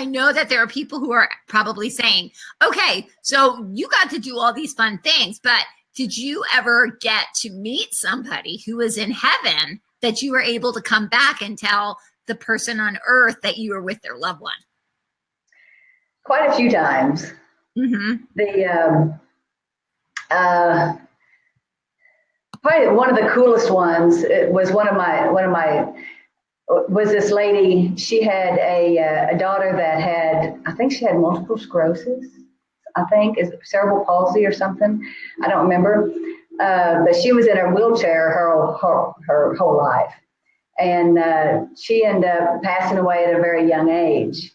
S1: know that there are people who are probably saying, okay, so you got to do all these fun things, but did you ever get to meet somebody who was in heaven that you were able to come back and tell the person on earth that you were with their loved one?
S2: Quite a few times. Mm-hmm. probably one of the coolest ones. It was was this lady. She had a daughter that had, I think she had multiple sclerosis. I think is cerebral palsy or something. I don't remember. But she was in her wheelchair her whole life. And she ended up passing away at a very young age.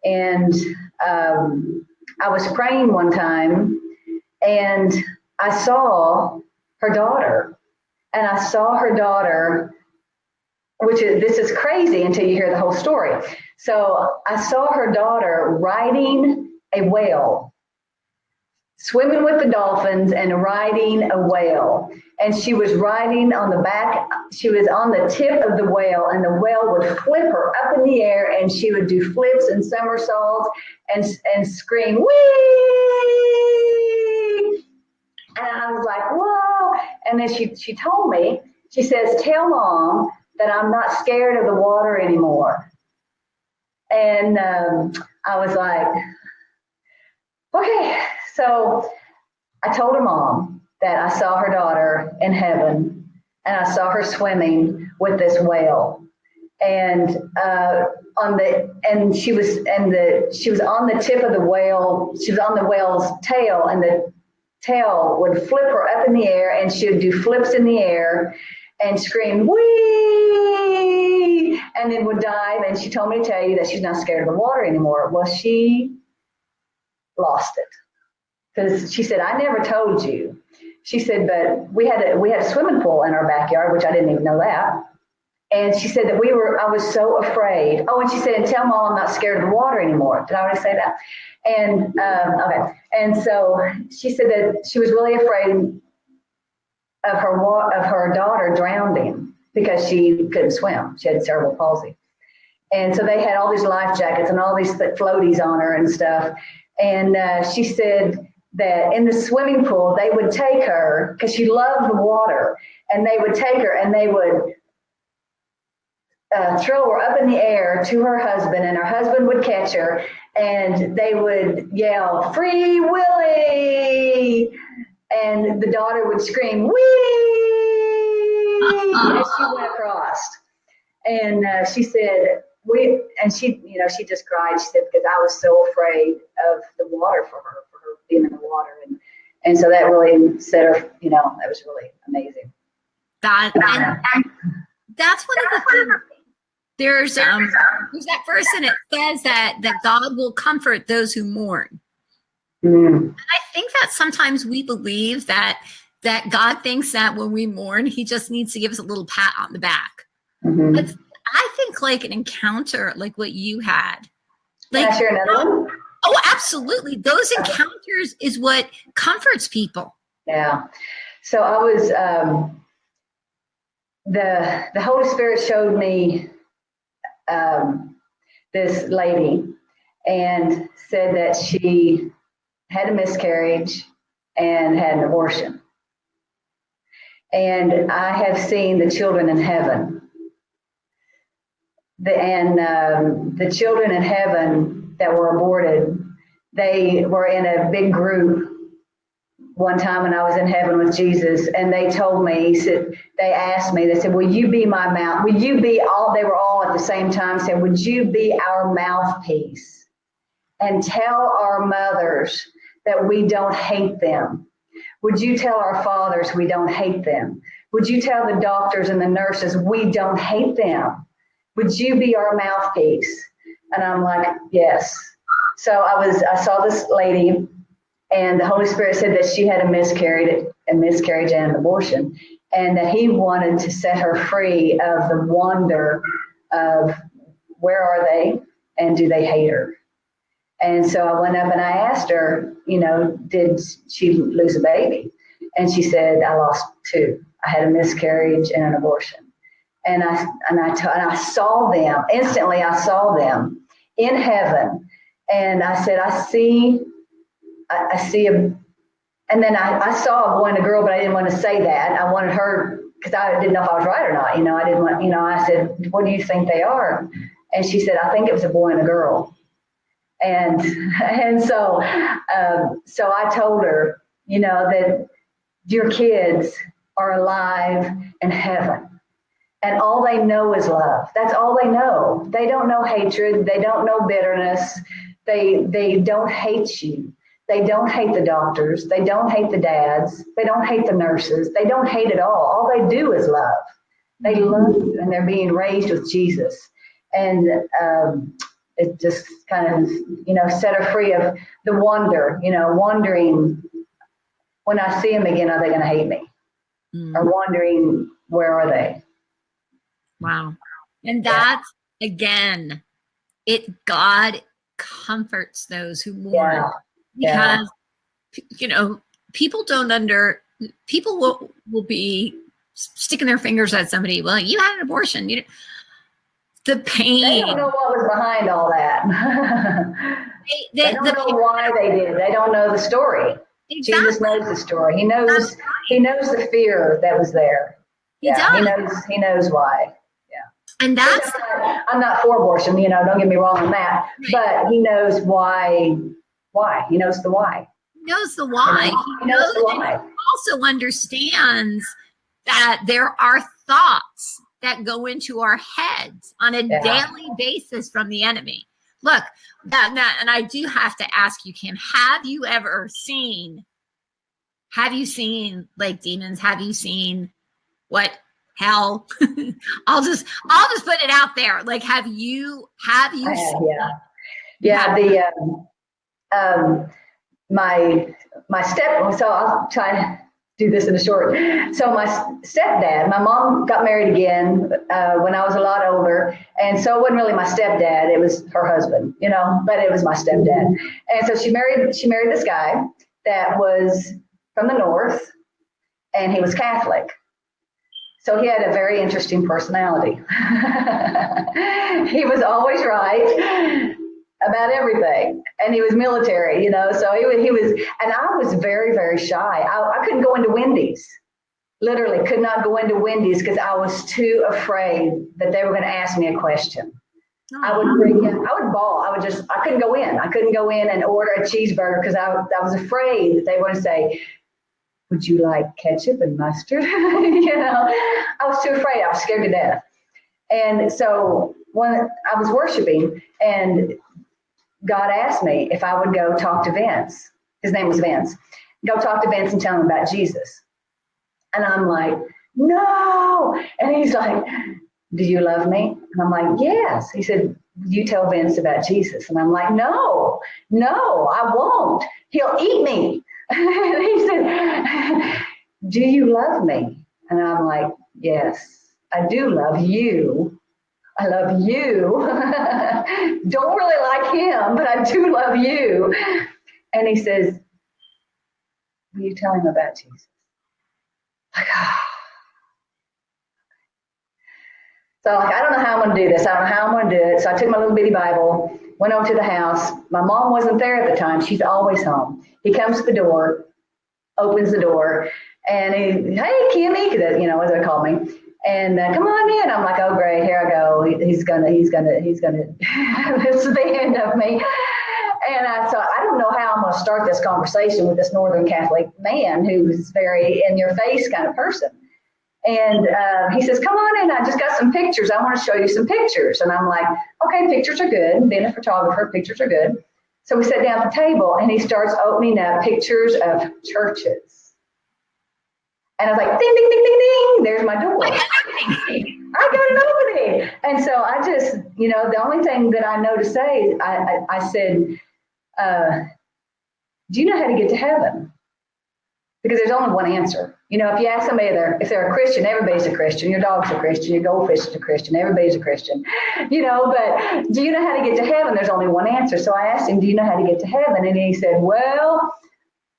S2: And I was praying one time and I saw her daughter. And I saw her daughter, this is crazy until you hear the whole story. So I saw her daughter riding a whale, swimming with the dolphins and riding a whale. And she was riding on the back, she was on the tip of the whale, and the whale would flip her up in the air and she would do flips and somersaults and scream, whee! And I was like, whoa. And then she told me, she says, tell Mom that I'm not scared of the water anymore. And I was like, okay. So I told her mom that I saw her daughter in heaven and I saw her swimming with this whale. And she was on the tip of the whale. She was on the whale's tail, and the tail would flip her up in the air, and she would do flips in the air and scream, whee, and then would dive. And she told me to tell you that she's not scared of the water anymore. Well, she lost it. Because she said, I never told you. She said, but we had a swimming pool in our backyard, which I didn't even know that. And she said that I was so afraid. Oh, and she said, and tell Mom I'm not scared of the water anymore. Did I already say that? And, okay. And so she said that she was really afraid of her daughter drowning because she couldn't swim. She had cerebral palsy. And so they had all these life jackets and all these floaties on her and stuff. And she said that in the swimming pool, they would take her because she loved the water, and they would take her and they would throw her up in the air to her husband, and her husband would catch her, and they would yell, Free Willy! And the daughter would scream, wee! As she went across. And she said, she just cried. She said, because I was so afraid of the water for her being in the water. And so that really set her, that was really amazing.
S1: That's one of the things. There's that verse, and it says that God will comfort those who mourn. And I think that sometimes we believe that God thinks that when we mourn, he just needs to give us a little pat on the back. But I think like an encounter like what you had. Like,
S2: can I share another one?
S1: Oh, absolutely. Those encounters is what comforts people.
S2: Yeah. So I was, the Holy Spirit showed me this lady and said that she had a miscarriage and had an abortion. And I have seen the children in heaven. The children in heaven that were aborted, they were in a big group one time when I was in heaven with Jesus, and they told me, they asked me, they said, will you be my mouth? Will you be all, they were all at the same time saying, would you be our mouthpiece and tell our mothers that we don't hate them? Would you tell our fathers we don't hate them? Would you tell the doctors and the nurses we don't hate them? Would you be our mouthpiece? And I'm like, yes. So I saw this lady, and the Holy Spirit said that she had a miscarriage and an abortion, and that he wanted to set her free of the wonder of where are they and do they hate her? And so I went up and I asked her, did she lose a baby? And she said, I lost two. I had a miscarriage and an abortion. And I saw them instantly. I saw them in heaven, and I said, I see a. And then I saw a boy and a girl, but I didn't want to say that. I wanted her because I didn't know if I was right or not. I didn't want. I said, what do you think they are? And she said, I think it was a boy and a girl. And so I told her, that your kids are alive in heaven. And all they know is love. That's all they know. They don't know hatred. They don't know bitterness. They don't hate you. They don't hate the doctors. They don't hate the dads. They don't hate the nurses. They don't hate at all. All they do is love. They love you, and they're being raised with Jesus. And it just kind of, set her free of the wonder, wondering, when I see them again, are they going to hate me? Or wondering, where are they?
S1: Wow. And that's, again, God comforts those who mourn. Because, people will be sticking their fingers at somebody. Well, you had an abortion. The pain.
S2: They don't know what was behind all that. They don't know why they did. They don't know the story. Exactly. Jesus knows the story. He knows the fear that was there. He knows why.
S1: And that's,
S2: I'm not for abortion, don't get me wrong on that, but he knows why. He knows the why.
S1: He knows the why. He knows the why. He also understands that there are thoughts that go into our heads on a daily basis from the enemy. Look, and I do have to ask you, Kim, have you seen like demons? Have you seen what? Hell, I'll just put it out there. Like, have you?
S2: My step. So I'll try to do this in a short. So my stepdad, my mom got married again when I was a lot older, and so it wasn't really my stepdad. It was her husband, but it was my stepdad. And so she married this guy that was from the north, and he was Catholic. So he had a very interesting personality. He was always right about everything. And he was military, so he was, and I was very, very shy. I couldn't go into Wendy's. Literally could not go into Wendy's because I was too afraid that they were going to ask me a question. I would bawl. I couldn't go in. I couldn't go in and order a cheeseburger because I was afraid that they were going to say, would you like ketchup and mustard? I was too afraid. I was scared to death. And so when I was worshiping, and God asked me if I would go talk to Vince. His name was Vince. Go talk to Vince and tell him about Jesus. And I'm like, no. And he's like, do you love me? And I'm like, yes. He said, you tell Vince about Jesus. And I'm like, no, I won't. He'll eat me. And he said, do you love me? And I'm like, yes, I do love you. I love you. Don't really like him, but I do love you. And he says, will you tell him about Jesus? Like, So I don't know how I'm going to do this. I don't know how I'm going to do it. So I took my little bitty Bible, went over to the house. My mom wasn't there at the time. She's always home. He comes to the door, opens the door, and hey, Kimmy, as they call me. And come on in. I'm like, oh great, here I go. He's gonna. This is the end of me. And I thought, I don't know how I'm going to start this conversation with this Northern Catholic man who's very in your face kind of person. And he says, come on in. I just got some pictures. I want to show you some pictures. And I'm like, okay, pictures are good. Being a photographer, pictures are good. So we sat down at the table, and he starts opening up pictures of churches. And I was like, ding, ding, ding, ding, ding. There's my door. I got an opening. And so I just, the only thing that I know to say, I said, do you know how to get to heaven? Because there's only one answer. If you ask somebody if they're a Christian, everybody's a Christian. Your dog's a Christian. Your goldfish is a Christian. Everybody's a Christian. But do you know how to get to heaven? There's only one answer. So I asked him, do you know how to get to heaven? And he said, well,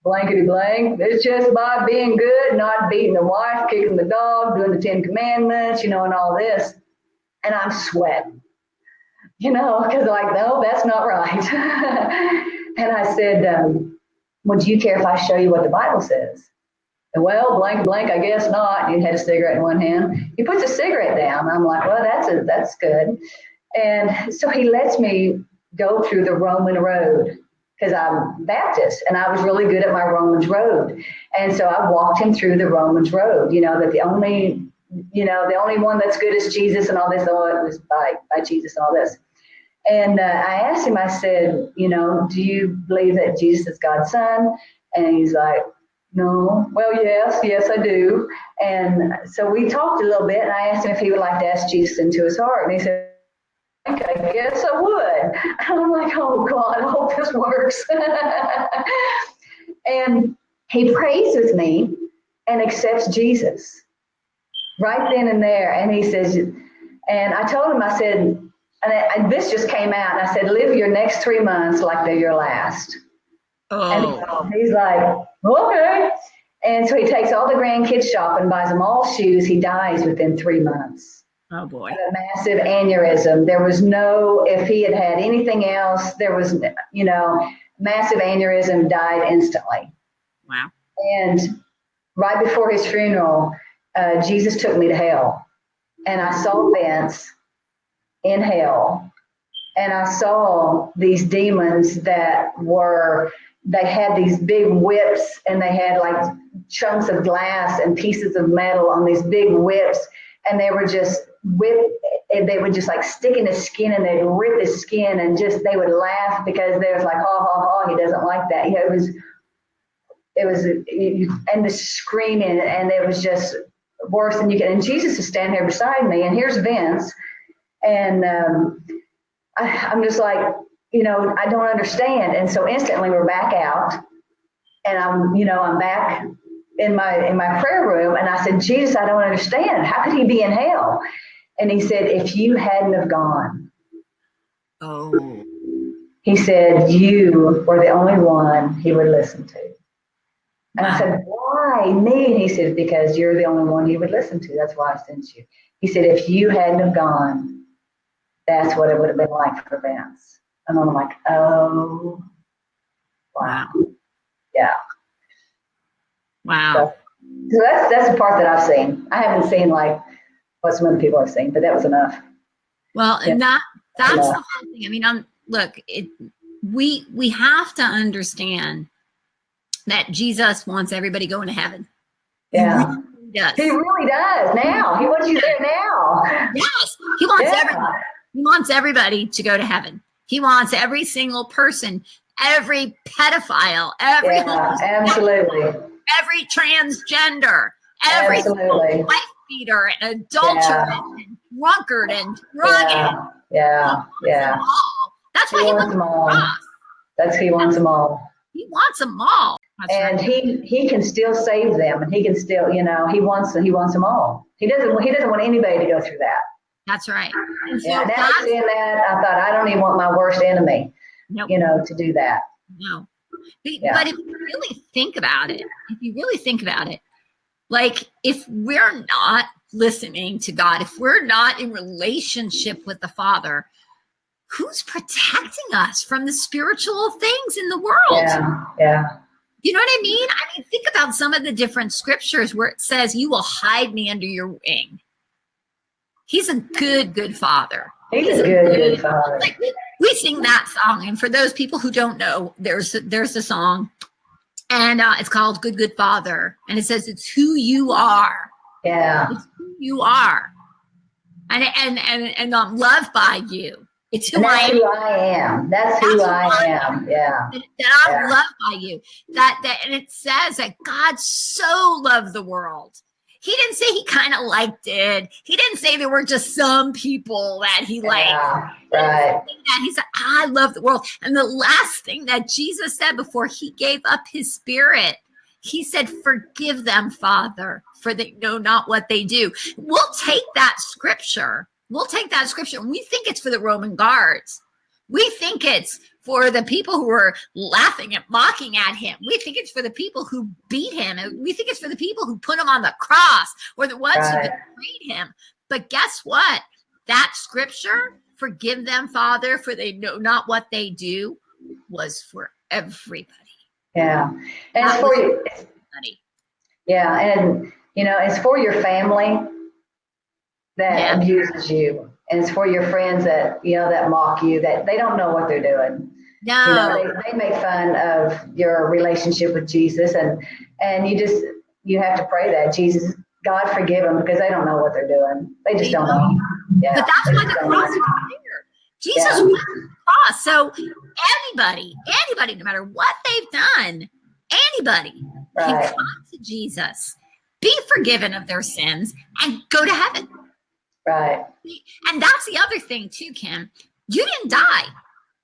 S2: blankety blank. It's just by being good, not beating the wife, kicking the dog, doing the 10 Commandments, and all this. And I'm sweating, because like, no, that's not right. And I said, well, do you care if I show you what the Bible says? And well, blank, blank, I guess not. He had a cigarette in one hand. He puts a cigarette down. I'm like, well, that's good. And so he lets me go through the Roman road, because I'm Baptist and I was really good at my Romans road. And so I walked him through the Romans road, that the only one that's good is Jesus and all this, oh, it was by Jesus and all this. And I asked him, I said, do you believe that Jesus is God's son? And he's like, no. Well, yes, I do. And so we talked a little bit, and I asked him if he would like to ask Jesus into his heart. And he said, I guess I would. And I'm like, oh, God, I hope this works. And he prays with me and accepts Jesus right then and there. And he says, and I told him, I said, and this just came out, and I said, live your next 3 months like they're your last.
S1: Oh.
S2: And he's like, okay. And so he takes all the grandkids shopping, buys them all shoes. He dies within 3 months.
S1: Oh, boy.
S2: A massive aneurysm. There was if he had had anything else, there was, massive aneurysm, died instantly.
S1: Wow.
S2: And right before his funeral, Jesus took me to hell. And I saw Vince in hell. And I saw these demons they had these big whips, and they had like chunks of glass and pieces of metal on these big whips. And they were just they would just like stick in his skin, and they'd rip his skin, and they would laugh because they was like, ha, ha, ha, he doesn't like that. It was, and the screaming, and it was just worse than you can. And Jesus is standing here beside me, and here's Vince. And I'm just like, I don't understand. And so instantly we're back out, and I'm back in my prayer room. And I said, Jesus, I don't understand. How could he be in hell? And he said, if you hadn't have gone.
S1: Oh.
S2: He said, you were the only one he would listen to. And I said, why me? And he said, because you're the only one he would listen to. That's why I sent you. He said, if you hadn't have gone, that's what it would have been like for Vince. And I'm like, oh, wow. Yeah.
S1: Wow.
S2: So that's the part that I've seen. I haven't seen like what some other people have seen, but that was enough.
S1: Well, and that's the whole thing. I mean, look, we have to understand that Jesus wants everybody going to heaven.
S2: Yeah.
S1: He really
S2: does now. He wants you there now.
S1: Yes. He wants everybody. He wants everybody to go to heaven. He wants every single person, every pedophile, every
S2: absolutely,
S1: every transgender, every wife beater and adulterer and drunkard and drug.
S2: Yeah.
S1: That's why he wants them all.
S2: He wants them all.
S1: He wants them all.
S2: And he can still save them, and he can still, he wants them all. He doesn't want anybody to go through that.
S1: That's right. And so
S2: now seeing that, I thought, I don't even want my worst enemy, to do that.
S1: No. But if you really think about it, like if we're not listening to God, if we're not in relationship with the Father, who's protecting us from the spiritual things in the world?
S2: Yeah.
S1: You know what I mean? I mean, think about some of the different scriptures where it says, you will hide me under your wing. He's a good father.
S2: He's a good father.
S1: Like we sing that song. And for those people who don't know, there's a song, and it's called Good Father. And it says, it's who you are.
S2: Yeah.
S1: It's who you are. And I'm loved by you. It's who I am.
S2: Who I am. That's who I am. Yeah.
S1: That I'm loved by you. And it says that God so loved the world. He didn't say he kind of liked it. He didn't say there were just some people that he liked.
S2: Yeah, right.
S1: He said, I love the world. And the last thing that Jesus said before he gave up his spirit, he said, forgive them, Father, for they know not what they do. We'll take that scripture. And we think it's for the Roman guards. We think it's for the people who were laughing and mocking at him. We think it's for the people who beat him. And we think it's for the people who put him on the cross or the ones who betrayed him. But guess what? That scripture, forgive them, Father, for they know not what they do, was for everybody.
S2: Yeah. And it's for you. Yeah. And, it's for your family that abuses you. And it's for your friends that, that mock you, that they don't know what they're doing.
S1: No.
S2: they make fun of your relationship with Jesus, and you have to pray that Jesus, God forgive them, because they don't know what they're doing. They just don't know. Yeah,
S1: but that's why the cross was there. Jesus went to the cross. So anybody, no matter what they've done, anybody can come to Jesus, be forgiven of their sins, and go to heaven.
S2: Right.
S1: And that's the other thing too, Kim. You didn't die.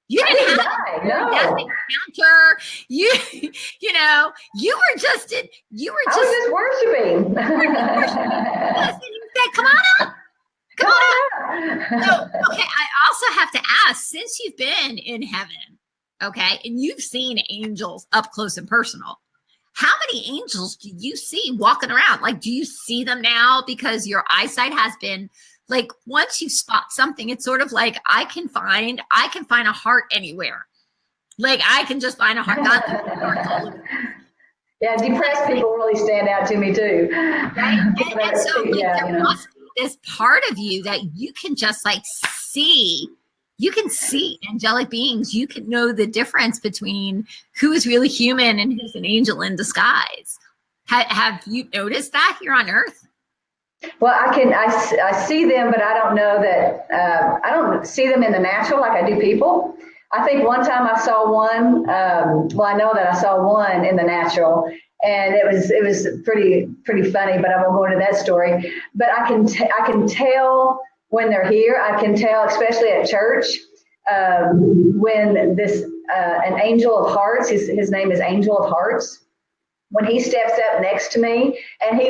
S1: You didn't have a death encounter. You know, you were just
S2: I was just worshiping.
S1: He said, come on up. Come on up. So, okay, I also have to ask, since you've been in heaven, okay, and you've seen angels up close and personal, how many angels do you see walking around? Like, do you see them now because your eyesight has been, like, once you spot something, it's sort of like I can find a heart anywhere. Like, I can just find a heart. Not hearts all over.
S2: Yeah, depressed people really stand out to me too.
S1: Right? And so there must be this part of you that you can just like see. You can see angelic beings. You can know the difference between who is really human and who's an angel in disguise. Have you noticed that here on Earth?
S2: Well, I see them, but I don't know that, I don't see them in the natural like I do people. I think one time I saw one, I know that I saw one in the natural, and it was pretty funny, but I won't go into that story. But I can tell when they're here. I can tell, especially at church, when an angel of hearts, his name is Angel of Hearts, when he steps up next to me, and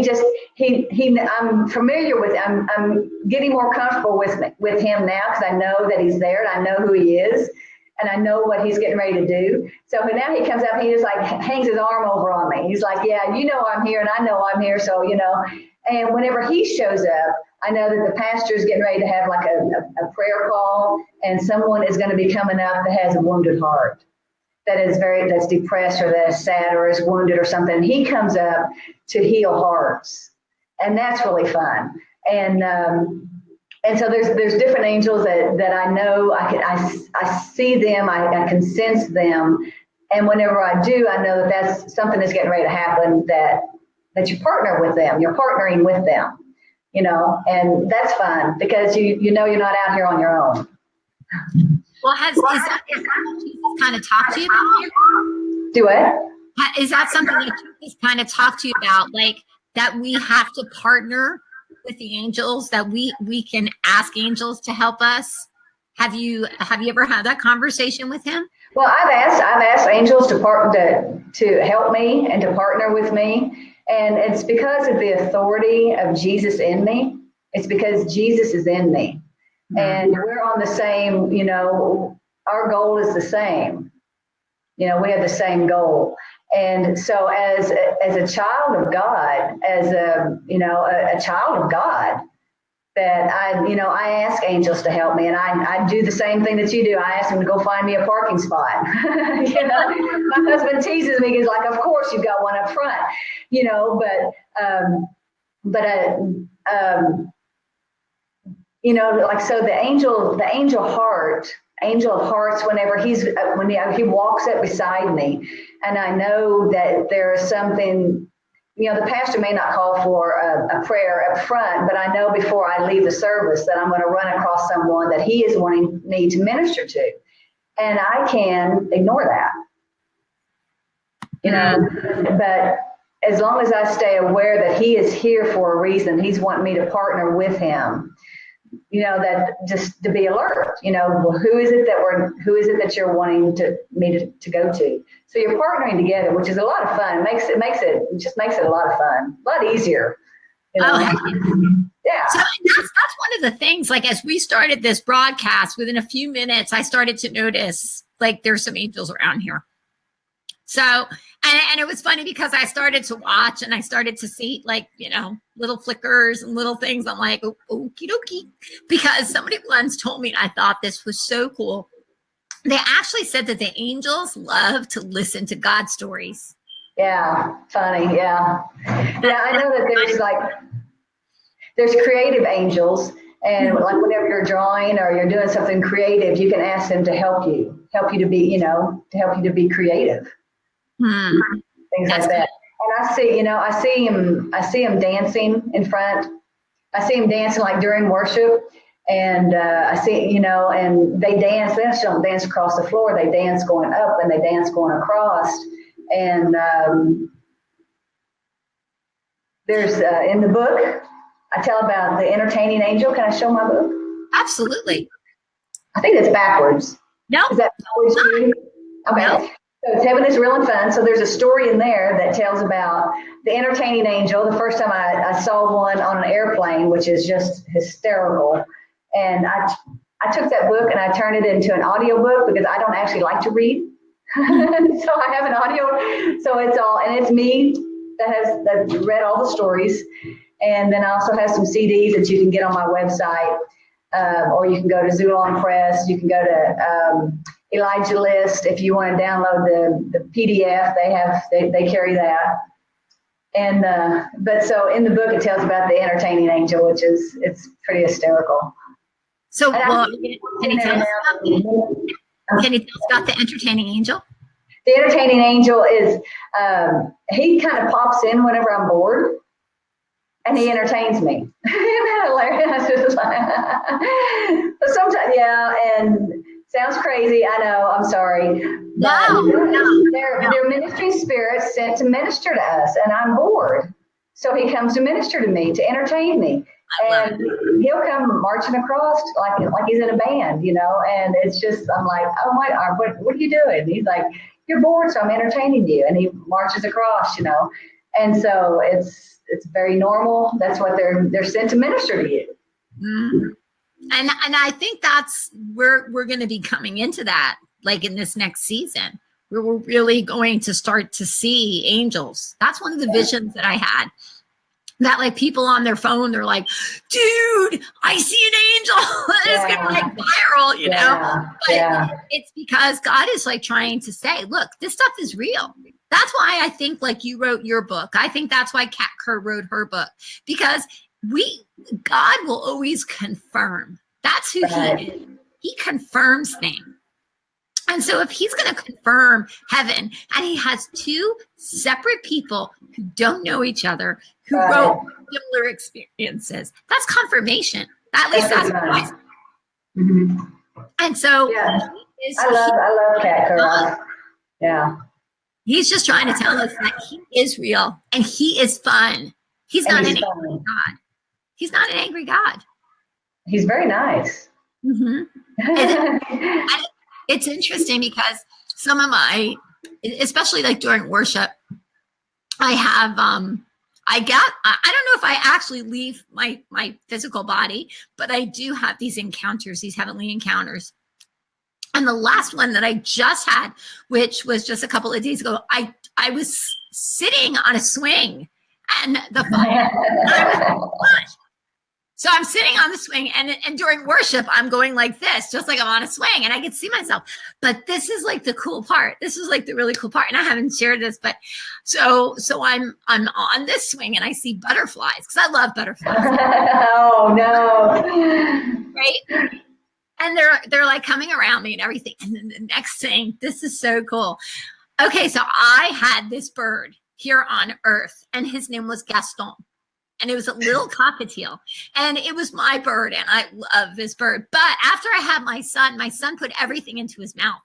S2: I'm familiar with, I'm getting more comfortable with him now, because I know that he's there and I know who he is and I know what he's getting ready to do. So now he comes up and he just like hangs his arm over on me. He's like, yeah, you know I'm here and I know I'm here. So, and whenever he shows up, I know that the pastor is getting ready to have like a prayer call, and someone is going to be coming up that has a wounded heart, that's depressed or that's sad or is wounded or something. He comes up to heal hearts, and that's really fun. And so there's different angels that I know. I see them, I can sense them, and whenever I do, I know that that's something that's getting ready to happen. That you partner with them, you're partnering with them, and that's fun, because you know you're not out here on your own.
S1: Well, is that Jesus kind of talked to you about?
S2: Do what?
S1: Is that something that Jesus kind of talked to you about, like that we have to partner with the angels, that we can ask angels to help us? Have you ever had that conversation with him?
S2: Well, I've asked angels to help me and to partner with me, and it's because of the authority of Jesus in me. It's because Jesus is in me. And we're on the same, our goal is the same. We have the same goal. And so as a child of God, as a child of God, that I ask angels to help me, and I do the same thing that you do. I ask them to go find me a parking spot. My husband teases me. He's like, of course you've got one up front, like, so the angel of hearts, whenever he walks up beside me, and I know that there is something, the pastor may not call for a prayer up front, but I know before I leave the service that I'm going to run across someone that he is wanting me to minister to, and I can ignore that, but as long as I stay aware that he is here for a reason, he's wanting me to partner with him. That just to be alert, well, who is it that you're wanting me to go to? So you're partnering together, which is a lot of fun. It just makes it a lot of fun, a lot easier.
S1: Oh,
S2: yeah.
S1: So that's one of the things, like, as we started this broadcast, within a few minutes, I started to notice, like, there's some angels around here. So, and it was funny because I started to watch and I started to see, like, little flickers and little things. I'm like, oh, okie dokie. Because somebody once told me, and I thought this was so cool. They actually said that the angels love to listen to God stories.
S2: Yeah, funny. Yeah. Yeah, I know that there's creative angels. And like whenever you're drawing or you're doing something creative, you can ask them to help you help you to be, to help you to be creative. Things like that. And I see him dancing in front. I see him dancing like during worship. And I see, and they dance. They don't dance across the floor. They dance going up and they dance going across. And there's in the book, I tell about the entertaining angel. Can I show my book?
S1: Absolutely.
S2: I think it's backwards.
S1: No.
S2: Is that backwards to you? Okay. No. So it's Heaven is Real and Fun. So there's a story in there that tells about the entertaining angel. The first time I saw one on an airplane, which is just hysterical. And I took that book and I turned it into an audio book because I don't actually like to read. So I have an audio. So it's me that read all the stories. And then I also have some CDs that you can get on my website, or you can go to Zulon Press. You can go to Elijah List if you want to download the PDF. They carry that. And but so in the book it tells about the entertaining angel, it's pretty hysterical.
S1: So, can you tell us about the entertaining angel?
S2: The entertaining angel is, he kind of pops in whenever I'm bored, and he entertains me. Isn't that hilarious? But sometimes, yeah, and sounds crazy. I know. I'm sorry. They're ministry spirits sent to minister to us, and I'm bored. So he comes to minister to me, to entertain me. And he'll come marching across like he's in a band, and it's just, I'm like, oh my God, what are you doing? And he's like, you're bored, so I'm entertaining you. And he marches across, and so it's very normal. That's what they're sent to minister to you.
S1: Mm-hmm. And I think we're going to be coming into that, like in this next season, where we're really going to start to see angels. That's one of the visions that I had. That like people on their phone, they're like, dude, I see an angel. It's gonna be like viral, know. But it's because God is like trying to say, look, this stuff is real. That's why I think like you wrote your book. I think that's why Kat Kerr wrote her book, because God will always confirm. That's who he is. He confirms things. And so if he's going to confirm heaven, and he has two separate people who don't know each other, who wrote similar experiences, that's confirmation. At least that's what And so
S2: I love Kat Kerr. Yeah.
S1: He's just trying to tell us that he is real and he is fun. He's not an angry God. He's not an angry God.
S2: He's very nice.
S1: It's interesting because some of my, especially like during worship, I have, I don't know if I actually leave my physical body, but I do have these encounters, these heavenly encounters. And the last one that I just had, which was just a couple of days ago, I was sitting on a swing and so I'm sitting on the swing and during worship, I'm going like this, just like I'm on a swing and I can see myself. But this is like the cool part. This is like the really cool part. And I haven't shared this, but so I'm on this swing and I see butterflies because I love butterflies.
S2: Oh no.
S1: Right? And they're like coming around me and everything. And then the next thing, this is so cool. Okay, so I had this bird here on Earth and his name was Gaston. And it was a little cockatiel, and it was my bird, and I love this bird. But after I had my son put everything into his mouth.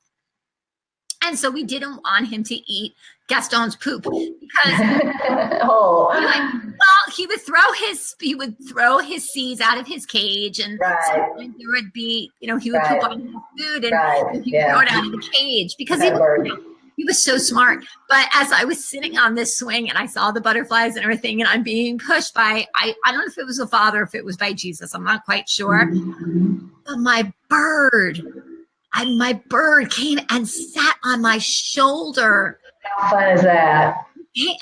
S1: And so we didn't want him to eat Gaston's poop because he would throw his seeds out of his cage, and sometimes there would be, he would poop on his food and he would throw it out of the cage because he was so smart. But as I was sitting on this swing and I saw the butterflies and everything, and I'm being pushed by, I don't know if it was the Father, if it was by Jesus, I'm not quite sure. But my bird came and sat on my shoulder.
S2: How fun is that?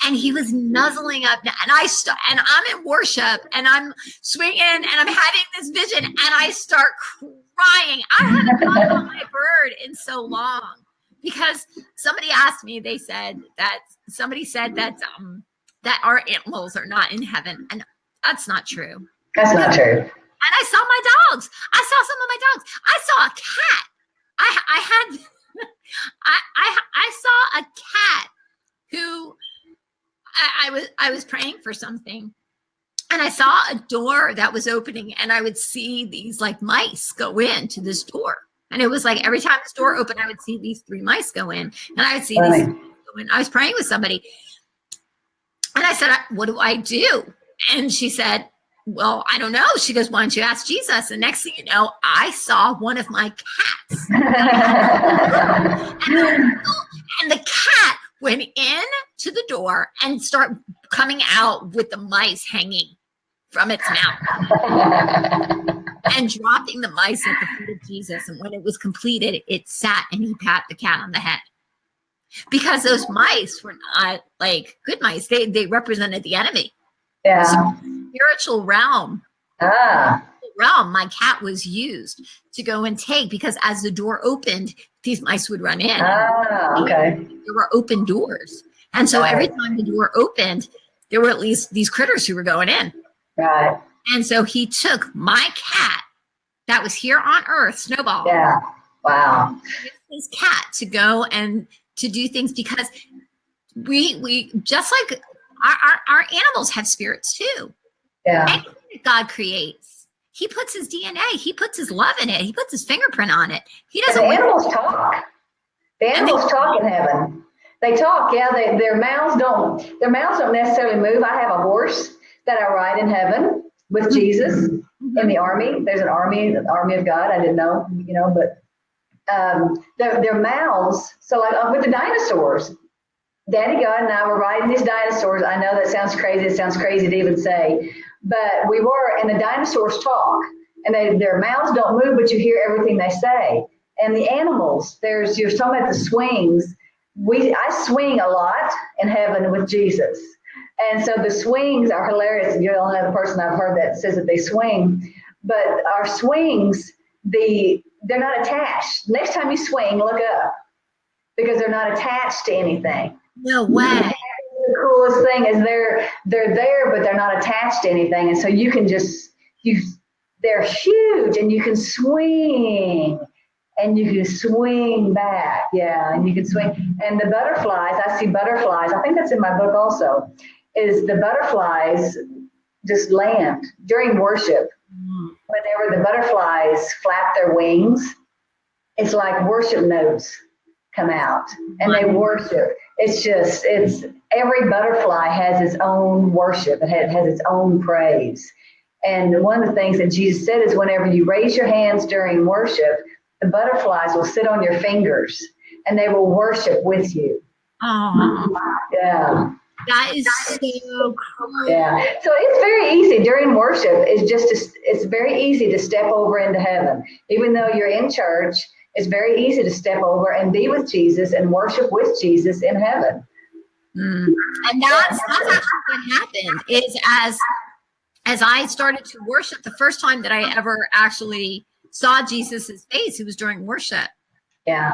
S1: And he was nuzzling up, and I'm in worship, and I'm swinging, and I'm having this vision, and I start crying. I haven't thought about my bird in so long. Because somebody asked me, somebody said that our animals are not in heaven, and that's not true.
S2: That's not true.
S1: And I saw my dogs. I saw some of my dogs. I saw a cat. I I saw a cat who I was praying for something, and I saw a door that was opening, and I would see these like mice go into this door. And it was like every time this door opened, I would see these 3 mice go in, and I would see these go in. I was praying with somebody, and I said, "What do I do?" And she said, "Well, I don't know." She goes, "Why don't you ask Jesus?" And next thing you know, I saw one of my cats. And the cat went in to the door and started coming out with the mice hanging from its mouth and dropping the mice at the feet of Jesus. And when it was completed, it sat and he pat the cat on the head. Because those mice were not like good mice. They represented the enemy.
S2: Yeah.
S1: So spiritual realm. My cat was used to go and take, because as the door opened, these mice would run in.
S2: Okay.
S1: There were open doors. And so every time the door opened, there were at least these critters who were going in.
S2: Right.
S1: And so he took my cat that was here on Earth, Snowball.
S2: Yeah. Wow.
S1: His cat to go and to do things, because we just like our animals have spirits too.
S2: Yeah.
S1: Anything that God creates, he puts his DNA, he puts his love in it, he puts his fingerprint on it. He doesn't.
S2: And the animals talk. The animals talk in heaven. They talk. Yeah. Their mouths don't necessarily move. I have a horse that I ride in heaven with Jesus in the army. There's an army of God. I didn't know, but their mouths. So like with the dinosaurs, Daddy God and I were riding these dinosaurs. I know that sounds crazy. It sounds crazy to even say, but we were, and the dinosaurs talk, and their mouths don't move, but you hear everything they say. And the animals, you're talking about the swings. I swing a lot in heaven with Jesus. And so the swings are hilarious. You're the only other person I've heard that says that they swing. But our swings, they're not attached. Next time you swing, look up, because they're not attached to anything.
S1: No way.
S2: The coolest thing is they're there, but they're not attached to anything. And so you can they're huge, and you can swing. And you can swing back, and you can swing. And the butterflies, I see butterflies. I think that's in my book also, is the butterflies just land during worship. Whenever the butterflies flap their wings, it's like worship notes come out, and they worship. It's every butterfly has its own worship. It has its own praise. And one of the things that Jesus said is whenever you raise your hands during worship, the butterflies will sit on your fingers and they will worship with you.
S1: Oh,
S2: yeah.
S1: That is so cool.
S2: Yeah. So it's very easy during worship. It's very easy to step over into heaven. Even though you're in church, it's very easy to step over and be with Jesus and worship with Jesus in heaven.
S1: And that's actually what happened, is as I started to worship, the first time that I ever actually saw Jesus's face, it was during worship.
S2: Yeah.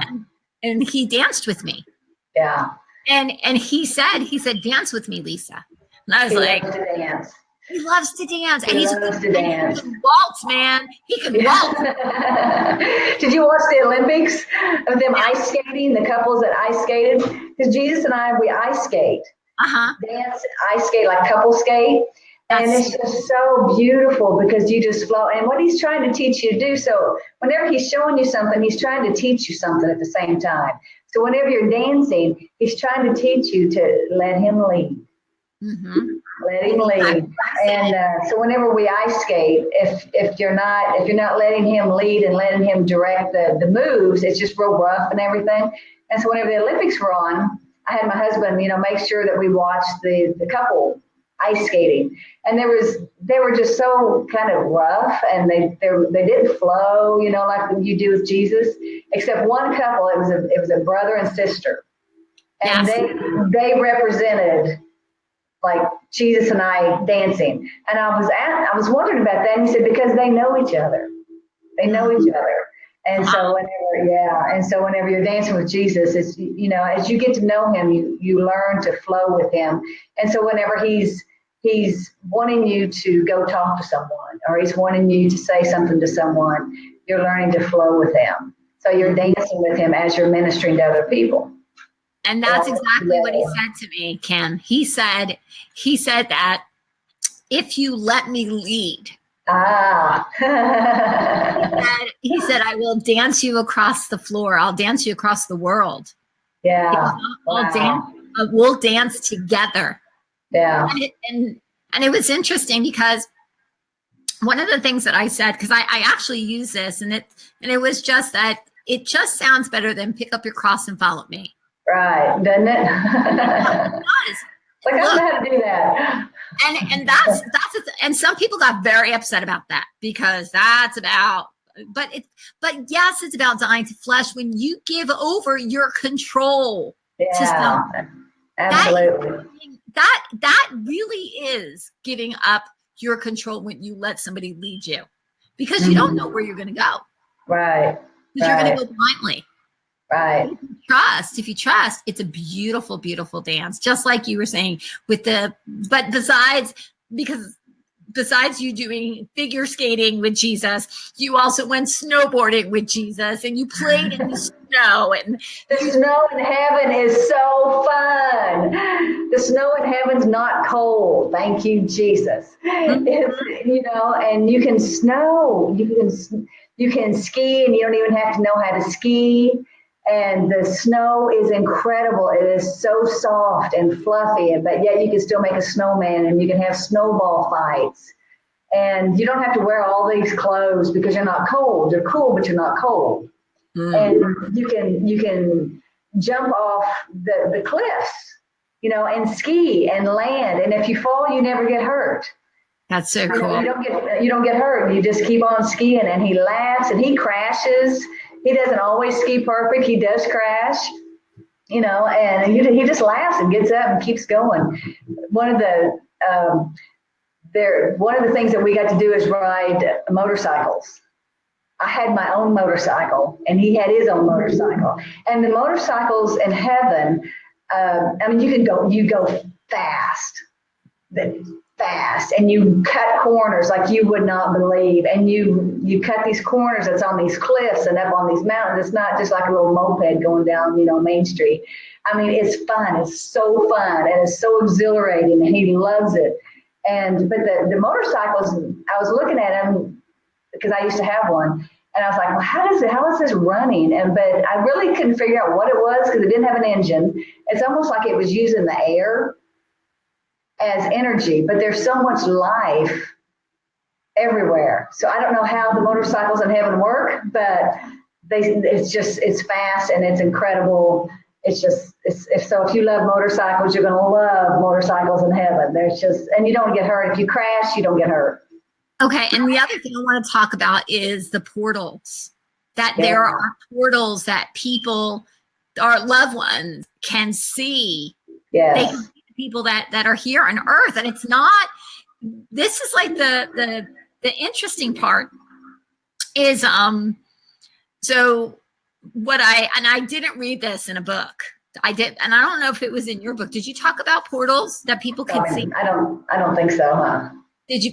S1: And he danced with me.
S2: Yeah.
S1: And he said, dance with me, Lisa. And I was like,
S2: loves to dance.
S1: He loves to dance.
S2: He loves to dance.
S1: He can waltz, man. He can waltz.
S2: Did you watch the Olympics of them ice skating, the couples that ice skated? Because Jesus and I, we ice skate. Dance, ice skate, like couple skate. And it's just so beautiful because you just flow. And what he's trying to teach you to do, so whenever he's showing you something, he's trying to teach you something at the same time. So whenever you're dancing, he's trying to teach you to let him lead. Let him lead. And so whenever we ice skate, if you're not letting him lead and letting him direct the moves, it's just real rough and everything. And so whenever the Olympics were on, I had my husband, make sure that we watched the couple ice skating, and they were just so kind of rough, and they didn't flow, like you do with Jesus, except one couple. It was a brother and sister, and they represented like Jesus and I dancing. And I was wondering about that, and he said because they know each other, and so whenever you're dancing with Jesus, it's as you get to know him, you learn to flow with him. And so whenever he's wanting you to go talk to someone, or he's wanting you to say something to someone, you're learning to flow with him. So you're dancing with him as you're ministering to other people.
S1: And that's exactly what he said to me, Kim. He said that if you let me lead, he said, I will dance you across the floor. I'll dance you across the world.
S2: Yeah.
S1: We'll dance together.
S2: Yeah.
S1: And it was interesting because one of the things that I said, because I actually use this, and it was just that it just sounds better than pick up your cross and follow me.
S2: Right, doesn't it?
S1: It does.
S2: Like, I don't know how to do that.
S1: And that's and some people got very upset about that, because that's about, but yes, it's about dying to flesh when you give over your control to someone.
S2: Absolutely.
S1: That really is giving up your control when you let somebody lead you, because you don't know where you're going to go.
S2: Right.
S1: Because you're going to go blindly.
S2: Right.
S1: If you trust, it's a beautiful, beautiful dance. Just like you were saying but besides you doing figure skating with Jesus, you also went snowboarding with Jesus, and you played in the snow. And
S2: the snow in heaven is so fun. The snow in heaven's not cold. Thank you, Jesus. It's, and you can snow. You can ski, and you don't even have to know how to ski. And the snow is incredible. It is so soft and fluffy, but yet you can still make a snowman, and you can have snowball fights. And you don't have to wear all these clothes because you're not cold. You're cool, but you're not cold. And you can jump off the cliffs, and ski and land. And if you fall, you never get hurt.
S1: That's so cool.
S2: You don't get hurt. You just keep on skiing. And he laughs and he crashes. He doesn't always ski perfect. He does crash, and he just laughs and gets up and keeps going. One of the things that we got to do is ride motorcycles. I had my own motorcycle, and he had his own motorcycle. And the motorcycles in heaven, you go fast, and you cut corners like you would not believe. And you cut these corners that's on these cliffs and up on these mountains. It's not just like a little moped going down, Main Street. I mean, it's fun. It's so fun, and it's so exhilarating, and he loves it. But the motorcycles, I was looking at them because I used to have one, and I was like, well, how is this running? But I really couldn't figure out what it was, because it didn't have an engine. It's almost like it was using the air as energy, but there's so much life everywhere. So I don't know how the motorcycles in heaven work, but it's fast and it's incredible. If you love motorcycles, you're going to love motorcycles in heaven. And you don't get hurt. If you crash, you don't get hurt.
S1: Okay. And the other thing I want to talk about is the portals. That there are portals that people, our loved ones, can see.
S2: Yes.
S1: They can see the people that are here on earth. And it's not, this is like the interesting part is, so I didn't read this in a book. I did, and I don't know if it was in your book. Did you talk about portals that people can see?
S2: I don't think so, huh?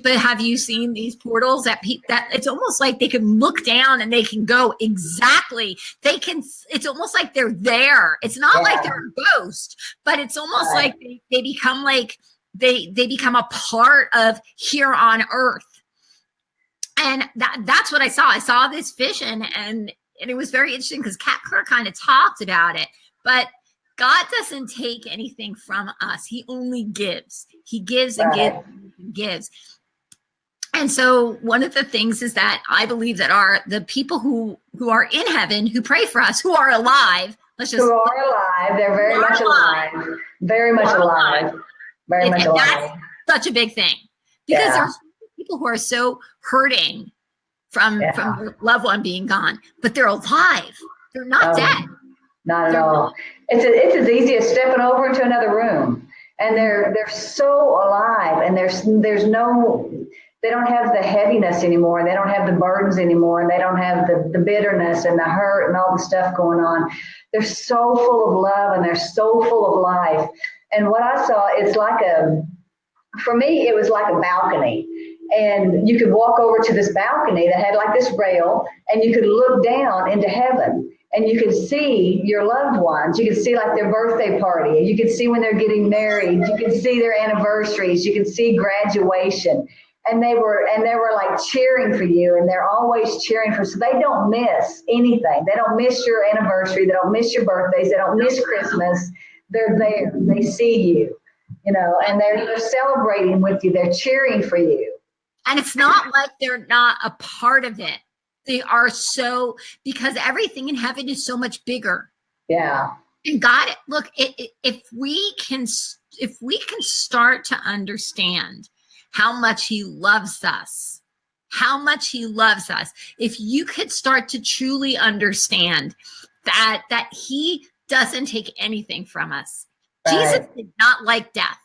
S1: But have you seen these portals that it's almost like they can look down and they can go exactly. It's almost like they're there. It's not like they're a ghost, but it's almost like they become like they become a part of here on earth. And that's what I saw. I saw this vision, and it was very interesting because Kat Kerr kind of talked about it. But God doesn't take anything from us. He only gives. He gives and gives and gives. And so one of the things is that I believe that the people who are in heaven, who pray for us, who are alive. Who
S2: are alive. They're very much alive. Very much alive. Very much alive.
S1: That's such a big thing, because there's people who are so hurting from their loved one being gone, but they're alive. They're not dead.
S2: Not at all. It's as easy as stepping over into another room, and they're so alive, and they don't have the heaviness anymore. They don't have the burdens anymore, and they don't have the bitterness and the hurt and all the stuff going on. They're so full of love, and they're so full of life. And what I saw, it's like for me, it was like a balcony. and you could walk over to this balcony that had like this rail, and you could look down into heaven, and you could see your loved ones. You could see like their birthday party. You could see when they're getting married. You could see their anniversaries. You could see graduation. And they were like cheering for you, and they're always cheering for, so they don't miss anything. They don't miss your anniversary. They don't miss your birthdays. They don't miss Christmas. They're there. They see you, and they're celebrating with you. They're cheering for you.
S1: And it's not like they're not a part of it. They are so, because everything in heaven is so much bigger.
S2: Yeah.
S1: And God, look, if we can start to understand how much he loves us, if you could start to truly understand that he doesn't take anything from us. Right. Jesus did not like death.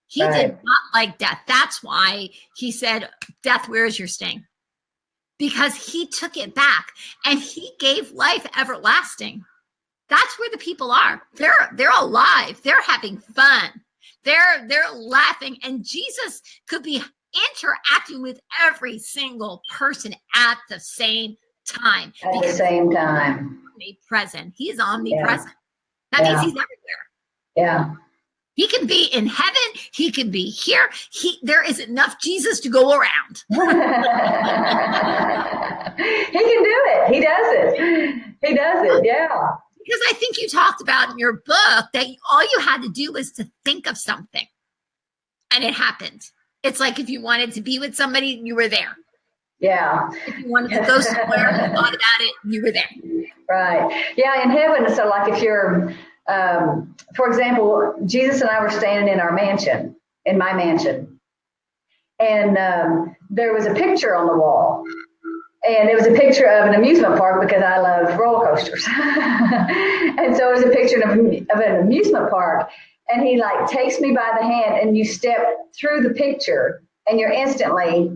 S1: He did not like death. That's why he said, death, where is your sting? Because he took it back and he gave life everlasting. That's where the people are. They're alive. They're having fun. They're laughing. And Jesus could be interacting with every single person at the same time.
S2: At the same time.
S1: Omnipresent. He is omnipresent. Yeah. That means he's everywhere.
S2: Yeah.
S1: He can be in heaven. He can be here. There is enough Jesus to go around.
S2: He can do it. He does it. Yeah.
S1: Because I think you talked about in your book that all you had to do was to think of something, and it happened. It's like if you wanted to be with somebody, you were there.
S2: Yeah.
S1: If you wanted to go somewhere, you thought about it, you were there.
S2: Right. Yeah, in heaven, so like if you're, for example, Jesus and I were standing in our mansion, in my mansion, and there was a picture on the wall. And it was a picture of an amusement park because I love roller coasters. And so it was a picture of an amusement park. And he like takes me by the hand, and you step through the picture and you're instantly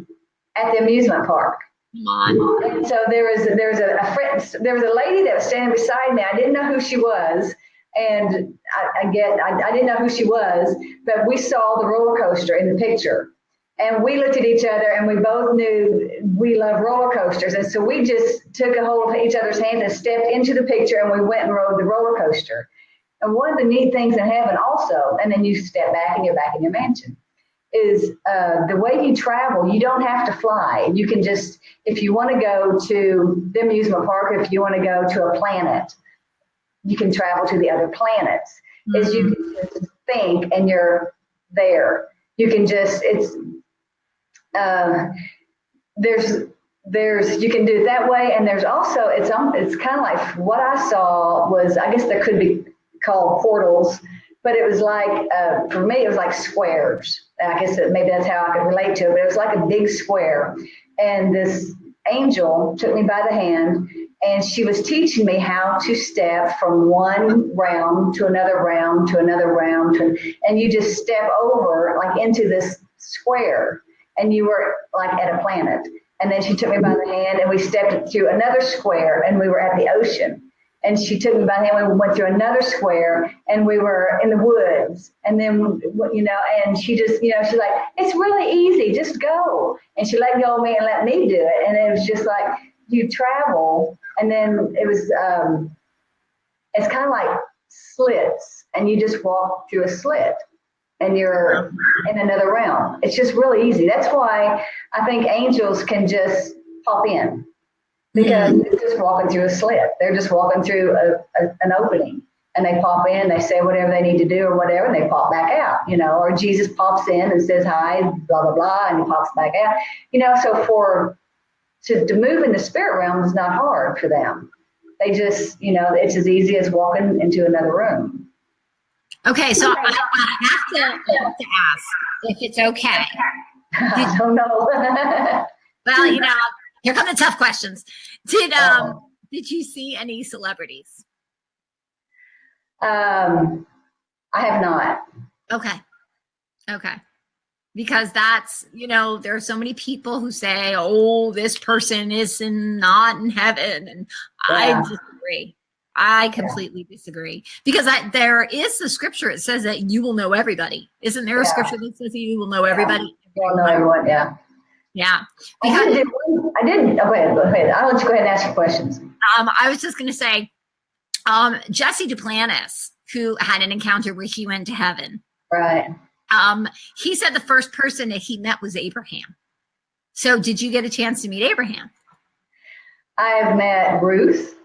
S2: at the amusement park.
S1: Come on.
S2: And so there was a lady that was standing beside me. I didn't know who she was. And I didn't know who she was, but we saw the roller coaster in the picture. And we looked at each other, and we both knew we love roller coasters. And so we just took a hold of each other's hands and stepped into the picture, and we went and rode the roller coaster. And one of the neat things in heaven also, and then you step back and you're back in your mansion, is the way you travel, you don't have to fly. You can just, if you want to go to the amusement park, if you want to go to a planet, you can travel to the other planets. Mm-hmm. Is you can just think and you're there. You can just, you can do it that way, and there's also it's kind of like what I saw was, I guess there could be called portals, but it was like for me it was like squares. I guess maybe that's how I could relate to it, but it was like a big square, and this angel took me by the hand, and she was teaching me how to step from one round to another round to another round, and you just step over like into this square, and you were like at a planet. And then she took me by the hand, and we stepped through another square, and we were at the ocean. And she took me by the hand, and we went through another square, and we were in the woods. And then, and she just, she's like, it's really easy, just go. And she let go of me and let me do it. And it was just like, you travel, and then it was, it's kind of like slits, and you just walk through a slit, and you're in another realm. It's just really easy. That's why I think angels can just pop in, because they're just walking through a slit. They're just walking through an opening, and they pop in, they say whatever they need to do or whatever, and they pop back out, or Jesus pops in and says hi, blah, blah, blah, and he pops back out, so to move in the spirit realm is not hard for them. They just, it's as easy as walking into another room.
S1: Okay, so I have to ask if it's okay.
S2: I don't know.
S1: Well, here come the tough questions. Did you see any celebrities?
S2: I have not.
S1: Okay. Because that's, there are so many people who say, oh, this person is not in heaven. And I disagree. I completely disagree, because there is the scripture. It says that you will know everybody. Isn't there a scripture that says you will know everybody?
S2: You will know everyone, yeah.
S1: Yeah.
S2: I
S1: Because
S2: did. Oh, go ahead. I'll let you go ahead and ask your questions.
S1: I was just going to say, Jesse Duplantis, who had an encounter where he went to heaven.
S2: Right.
S1: He said the first person that he met was Abraham. So did you get a chance to meet Abraham?
S2: I've met Ruth.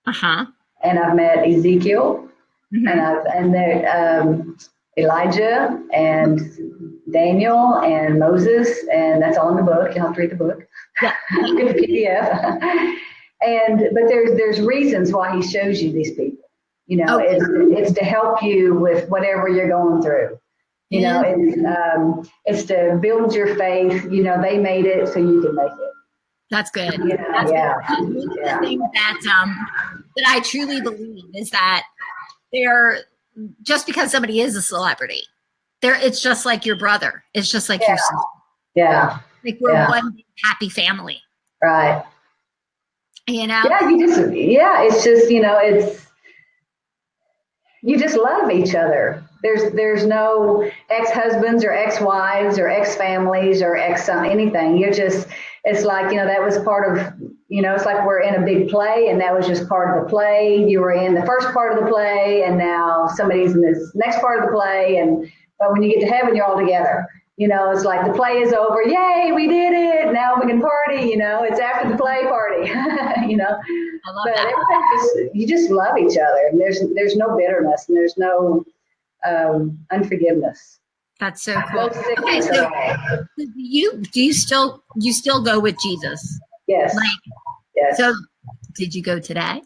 S1: Uh-huh.
S2: And I've met Ezekiel.
S1: Mm-hmm.
S2: and Elijah and Daniel and Moses, and that's all in the book. You'll have to read the book.
S1: Yeah.
S2: Get the PDF. But there's reasons why he shows you these people. You know, it's to help you with whatever you're going through. You know, it's to build your faith. You know, they made it, so you can make it.
S1: That's good.
S2: Yeah,
S1: That's
S2: yeah.
S1: good. One of the things that I truly believe is that just because somebody is a celebrity, it's just like your brother. It's just like your sister.
S2: Yeah.
S1: Like we're one big happy family.
S2: Right.
S1: You know?
S2: Yeah, it's just, you know, you just love each other. There's no ex-husbands or ex-wives or ex-families or anything. It's like, you know, that was part of, you know, it's like we're in a big play and that was just part of the play. You were in the first part of the play and now somebody's in this next part of the play. But when you get to heaven, you're all together. You know, it's like the play is over. Yay, we did it. Now we can party. You know, it's after the play party. You know,
S1: I love that.
S2: You just love each other. And there's no bitterness and there's no unforgiveness.
S1: That's so cool.
S2: Okay, so
S1: do you still go with Jesus?
S2: Yes. Yes.
S1: So did you go today?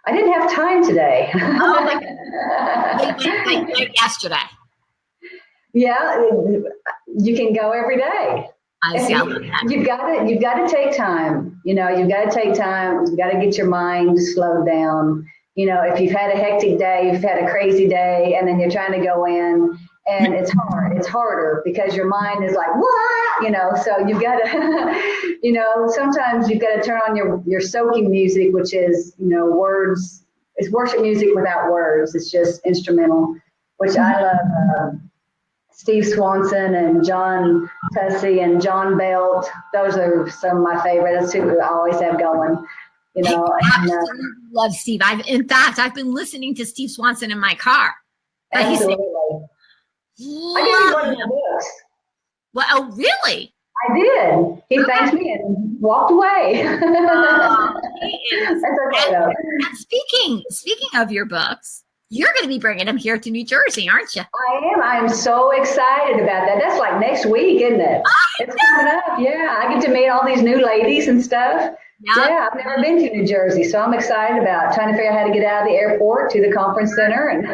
S2: I didn't have time today.
S1: Oh my God. Like yesterday.
S2: Yeah, you can go every day. You've got to take time. You know, you've got to take time. You've got to get your mind slowed down. You know, if you've had a hectic day, you've had a crazy day, and then you're trying to go in, and it's hard. It's harder because your mind is like, what? You know, so you've got to, you know, sometimes you've got to turn on your soaking music, which is, you know, words. It's worship music without words. It's just instrumental, which I love. Steve Swanson and John Tussey and John Belt. Those are some of my favorites who I always have going. You know,
S1: I love Steve. In fact, I've been listening to Steve Swanson in my car.
S2: Absolutely. I gave him one of the books.
S1: Well, oh, really?
S2: I did. He thanked me and walked away. That's okay, though.
S1: And speaking of your books, you're going to be bringing them here to New Jersey, aren't you?
S2: I am so excited about that. That's like next week, isn't it? It's coming up. Yeah, I get to meet all these new ladies and stuff. Yeah, I've never been to New Jersey, so I'm excited about trying to figure out how to get out of the airport to the conference center. And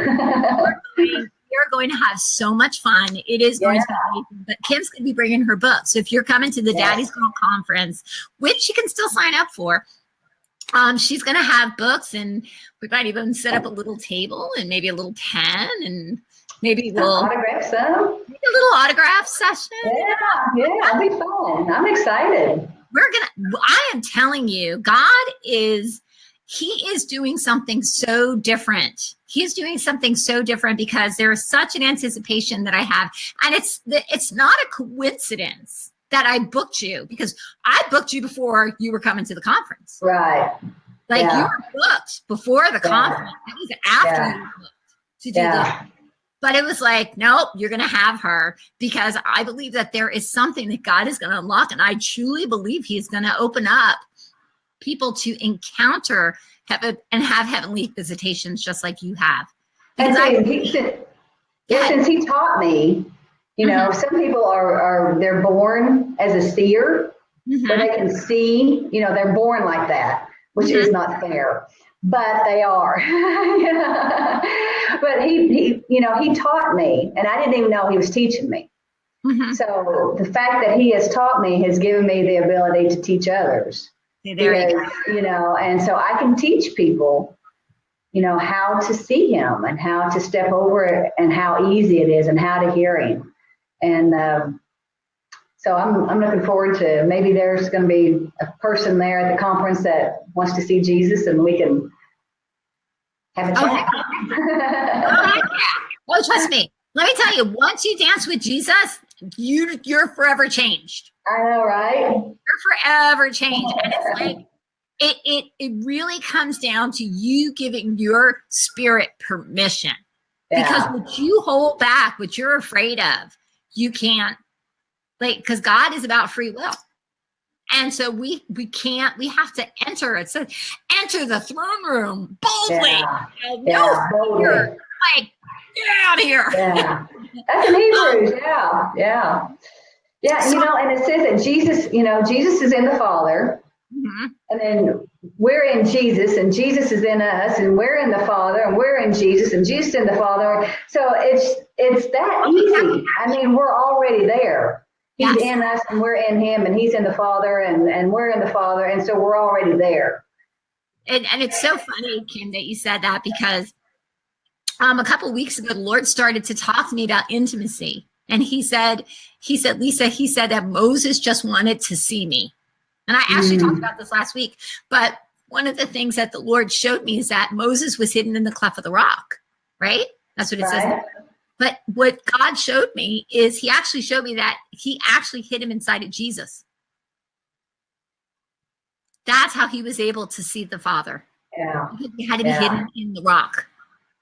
S1: you're going to have so much fun. It is going to be amazing. But Kim's going to be bringing her book. So if you're coming to the Daddy's Girl Conference, which you can still sign up for, she's going to have books, and we might even set up a little table and maybe a little pen, and maybe we'll
S2: autograph some.
S1: Maybe a little autograph session.
S2: Yeah, it'll be fun. I'm excited.
S1: I am telling you, He is doing something so different. He's doing something so different because there is such an anticipation that I have. And it's not a coincidence that I booked you, because I booked you before you were coming to the conference.
S2: Right.
S1: Like you were booked before the conference. It was after you were booked to do that. But it was like, nope, you're going to have her, because I believe that there is something that God is going to unlock. And I truly believe He's going to open up people to encounter heaven and have heavenly visitations just like you have.
S2: And since He taught me, you know, some people they're born as a seer, where they can see, you know, they're born like that, which is not fair, but they are. But he, you know, He taught me, and I didn't even know He was teaching me. So the fact that He has taught me has given me the ability to teach others. Because, you know, and so I can teach people, you know, how to see Him and how to step over it and how easy it is and how to hear Him. And so I'm looking forward to, maybe there's going to be a person there at the conference that wants to see Jesus, and we can have a chat.
S1: Well, trust me. Let me tell you, once you dance with Jesus, you're forever changed.
S2: I know, right?
S1: You're forever changed. And it's like, it really comes down to you giving your spirit permission. Because what you hold back, what you're afraid of, you can't, like, because God is about free will. And so we have to enter. It says, enter the throne room boldly. No fear. Like, get out of here.
S2: Yeah. That's in Hebrews. Yeah. And it says that Jesus is in the Father. Mm-hmm. And then we're in Jesus, and Jesus is in us, and we're in the Father, and we're in Jesus, and Jesus in the Father. So it's that easy. I mean, we're already there. He's in us, and we're in him, and he's in the Father, and we're in the Father, and so we're already there.
S1: And it's so funny, Kim, that you said that, because a couple of weeks ago, the Lord started to talk to me about intimacy. And he said, Lisa, he said that Moses just wanted to see me. And I actually talked about this last week. But one of the things that the Lord showed me is that Moses was hidden in the cleft of the rock, right? That's what it says. But what God showed me is he actually showed me that he actually hid him inside of Jesus. That's how he was able to see the Father.
S2: Yeah.
S1: Because he had to be hidden in the rock.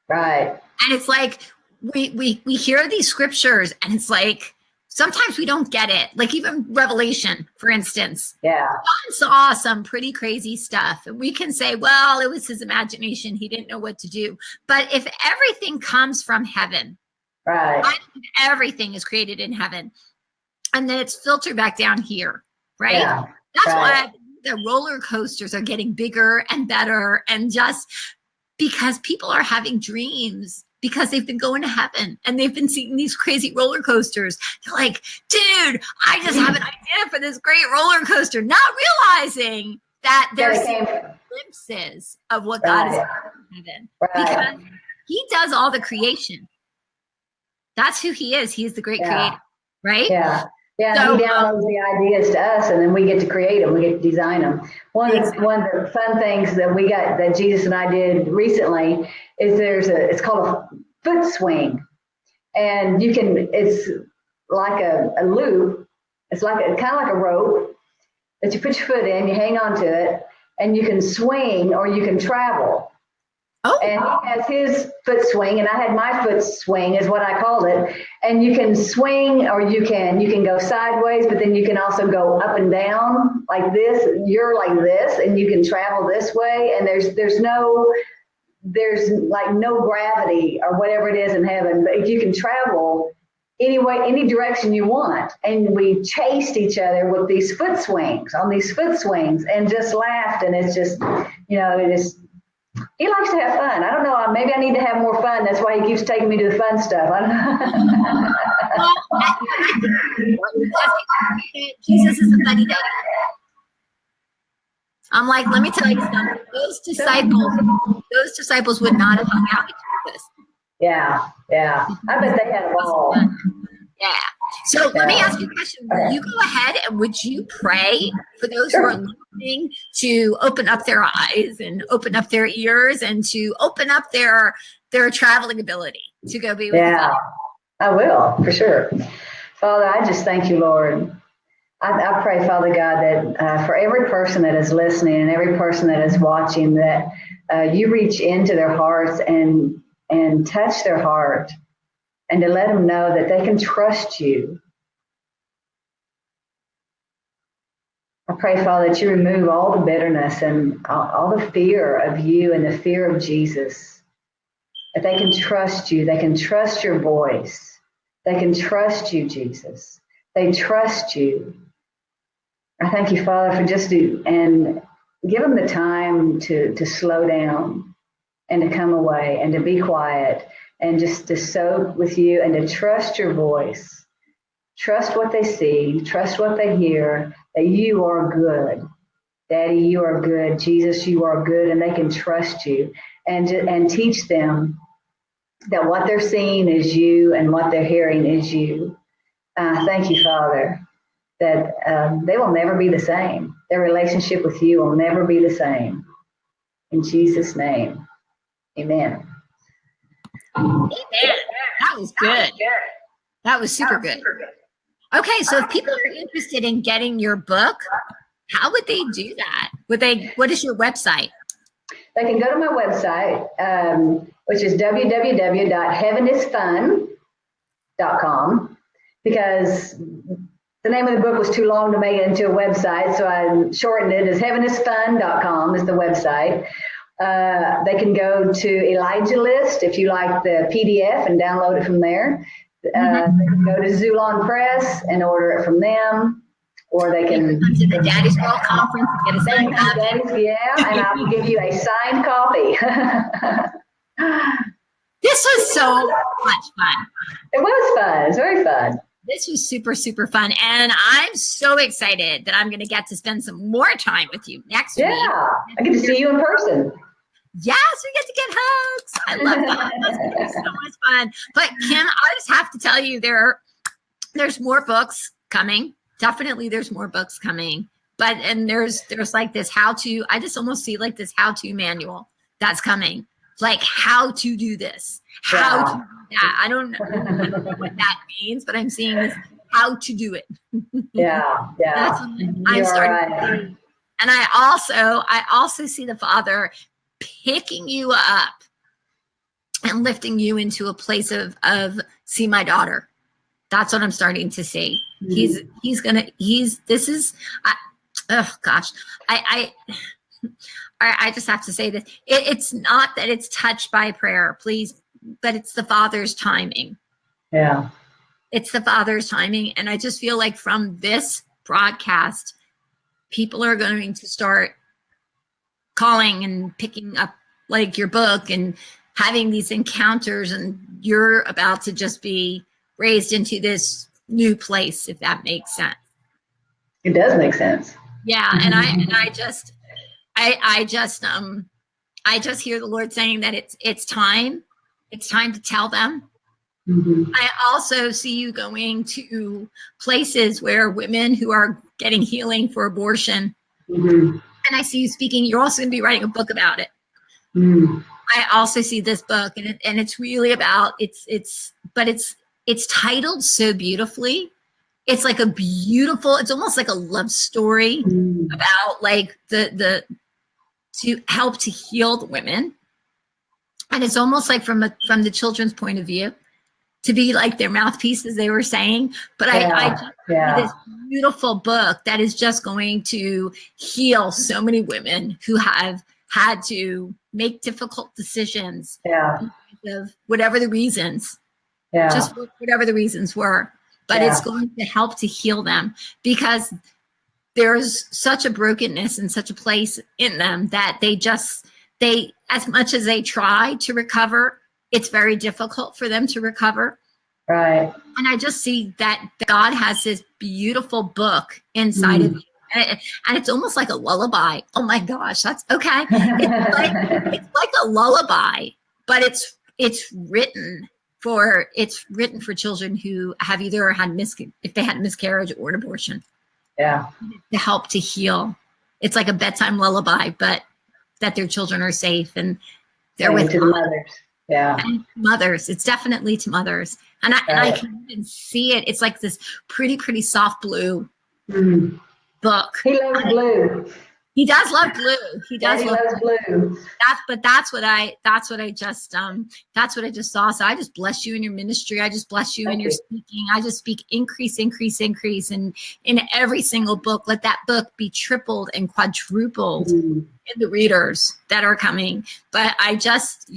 S2: Right.
S1: And it's like, we hear these scriptures, and it's like, sometimes we don't get it. Like even Revelation, for instance.
S2: Yeah.
S1: John saw some pretty crazy stuff. And we can say, well, it was his imagination. He didn't know what to do. But if everything comes from heaven,
S2: right,
S1: everything is created in heaven, and then it's filtered back down here, right?
S2: Yeah.
S1: That's why the roller coasters are getting bigger and better, and just because people are having dreams because they've been going to heaven and they've been seeing these crazy roller coasters. They're like, dude, I just have an idea for this great roller coaster, not realizing that they're seeing glimpses of what God is doing in heaven. Because he does all the creation. That's who he is. He is the great creator, right?
S2: Yeah. Yeah, so, he downloads the ideas to us, and then we get to create them. We get to design them. One of the fun things that Jesus and I did recently is it's called a foot swing, and it's like a loop. It's like kind of like a rope that you put your foot in, you hang on to it, and you can swing or you can travel. Oh. And he has his foot swing, and I had my foot swing, is what I called it. And you can swing, or you can go sideways, but then you can also go up and down like this. You're like this, and you can travel this way. And there's like no gravity or whatever it is in heaven, but you can travel any way, any direction you want. And we chased each other with these foot swings, and just laughed. And it's just, he likes to have fun. I don't know. Maybe I need to have more fun. That's why he keeps taking me to the fun stuff. I don't know.
S1: Jesus is a funny guy. I'm like, let me tell you something. Those disciples would not have hung out with Jesus.
S2: Yeah. I bet they had a ball.
S1: Yeah. So let me ask you a question. Will you go ahead and would you pray for those who are listening to open up their eyes and open up their ears and to open up their traveling ability to go be with God?
S2: I will, for sure. Father, I just thank you, Lord. I pray, Father God, that for every person that is listening and every person that is watching, that you reach into their hearts and touch their heart, and to let them know that they can trust you. I pray, Father, that you remove all the bitterness and all the fear of you and the fear of Jesus, that they can trust you. They can trust your voice. They can trust you, Jesus. They trust you. I thank you, Father, for and give them the time to slow down and to come away and to be quiet and just to soak with you and to trust your voice. Trust what they see, trust what they hear, that you are good. Daddy, you are good. Jesus, you are good, and they can trust you. And teach them that what they're seeing is you and what they're hearing is you. Thank you, Father, that they will never be the same. Their relationship with you will never be the same. In Jesus' name, amen.
S1: Amen. That was good. That was super good. Okay, so if people are interested in getting your book, how would they do that? What is your website?
S2: They can go to my website, which is www.heavenisfun.com, because the name of the book was too long to make it into a website, so I shortened it as heavenisfun.com is the website. They can go to Elijah List if you like the PDF and download it from there. They can go to Zulon Press and order it from them, or they can
S1: come to the Daddy's World Conference and get a signed copy.
S2: Yeah, and I'll give you a signed copy.
S1: This was so much fun.
S2: It was fun. It was very fun.
S1: This was super, super fun. And I'm so excited that I'm going to get to spend some more time with you next week.
S2: Yeah, I get to see you in person.
S1: Yes, we get to get hugs. I love that. That's going to be so much fun. But Kim, I just have to tell you, there's more books coming. Definitely there's more books coming. And there's like this how-to, I just almost see like this how-to manual that's coming. Like how to do this, how to do that. I don't know what that means, but I'm seeing this how to do it.
S2: Yeah.
S1: That's what I'm starting to see. And I also see the Father picking you up and lifting you into a place of see my daughter. That's what I'm starting to see. I just have to say this. It's not that it's touched by prayer, please, but it's the Father's timing.
S2: Yeah.
S1: It's the Father's timing. And I just feel like from this broadcast, people are going to start calling and picking up like your book and having these encounters, and you're about to just be raised into this new place, if that makes sense.
S2: It does make sense.
S1: Yeah. And I just hear the Lord saying that it's time to tell them.
S2: Mm-hmm.
S1: I also see you going to places where women who are getting healing for abortion, and I see you speaking. You're also going to be writing a book about it. I also see this book, and it's really about it's titled so beautifully. It's like it's almost like a love story about like the to help to heal the women. And it's almost like from the children's point of view, to be like their mouthpiece, as they were saying. But I just see this beautiful book that is just going to heal so many women who have had to make difficult decisions of whatever the reasons, just whatever the reasons were. But it's going to help to heal them, because there's such a brokenness and such a place in them that they as much as they try to recover, it's very difficult for them to recover.
S2: Right.
S1: And I just see that God has this beautiful book inside of you. And it's almost like a lullaby. Oh my gosh, that's okay. It's like a lullaby, but it's written for children who have either had if they had miscarriage or an abortion.
S2: Yeah.
S1: To help to heal. It's like a bedtime lullaby, but that their children are safe and they're with
S2: the mothers. Yeah.
S1: And mothers. It's definitely to mothers. And I can even see it. It's like this pretty, pretty soft blue book.
S2: He loves blue.
S1: He does love blue. He does love
S2: blue.
S1: That's what I just saw. So I just bless you in your ministry. I just bless you in your speaking. I just speak increase, and in every single book. Let that book be tripled and quadrupled in the readers that are coming. But I just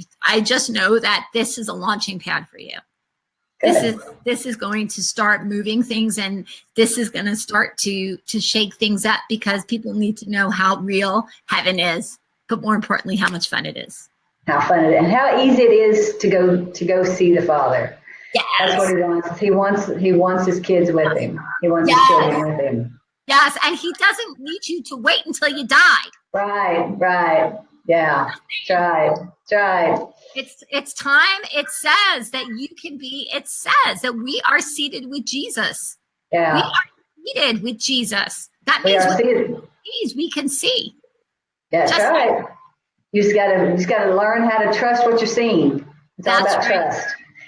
S1: know that this is a launching pad for you. This is going to start moving things, and this is going to start to shake things up, because people need to know how real heaven is, but more importantly, how much fun it is.
S2: How fun it is, and how easy it is to go see the Father.
S1: Yes.
S2: That's what he wants. He wants his kids with him. He wants his children with him.
S1: Yes, and he doesn't need you to wait until you die.
S2: Right. Yeah. Try.
S1: It's time. It says that you can be. It says that we are seated with Jesus.
S2: Yeah.
S1: We are seated with Jesus. That means we can see.
S2: Yeah, that's right. You just gotta learn how to trust what you're seeing. It's all about trust.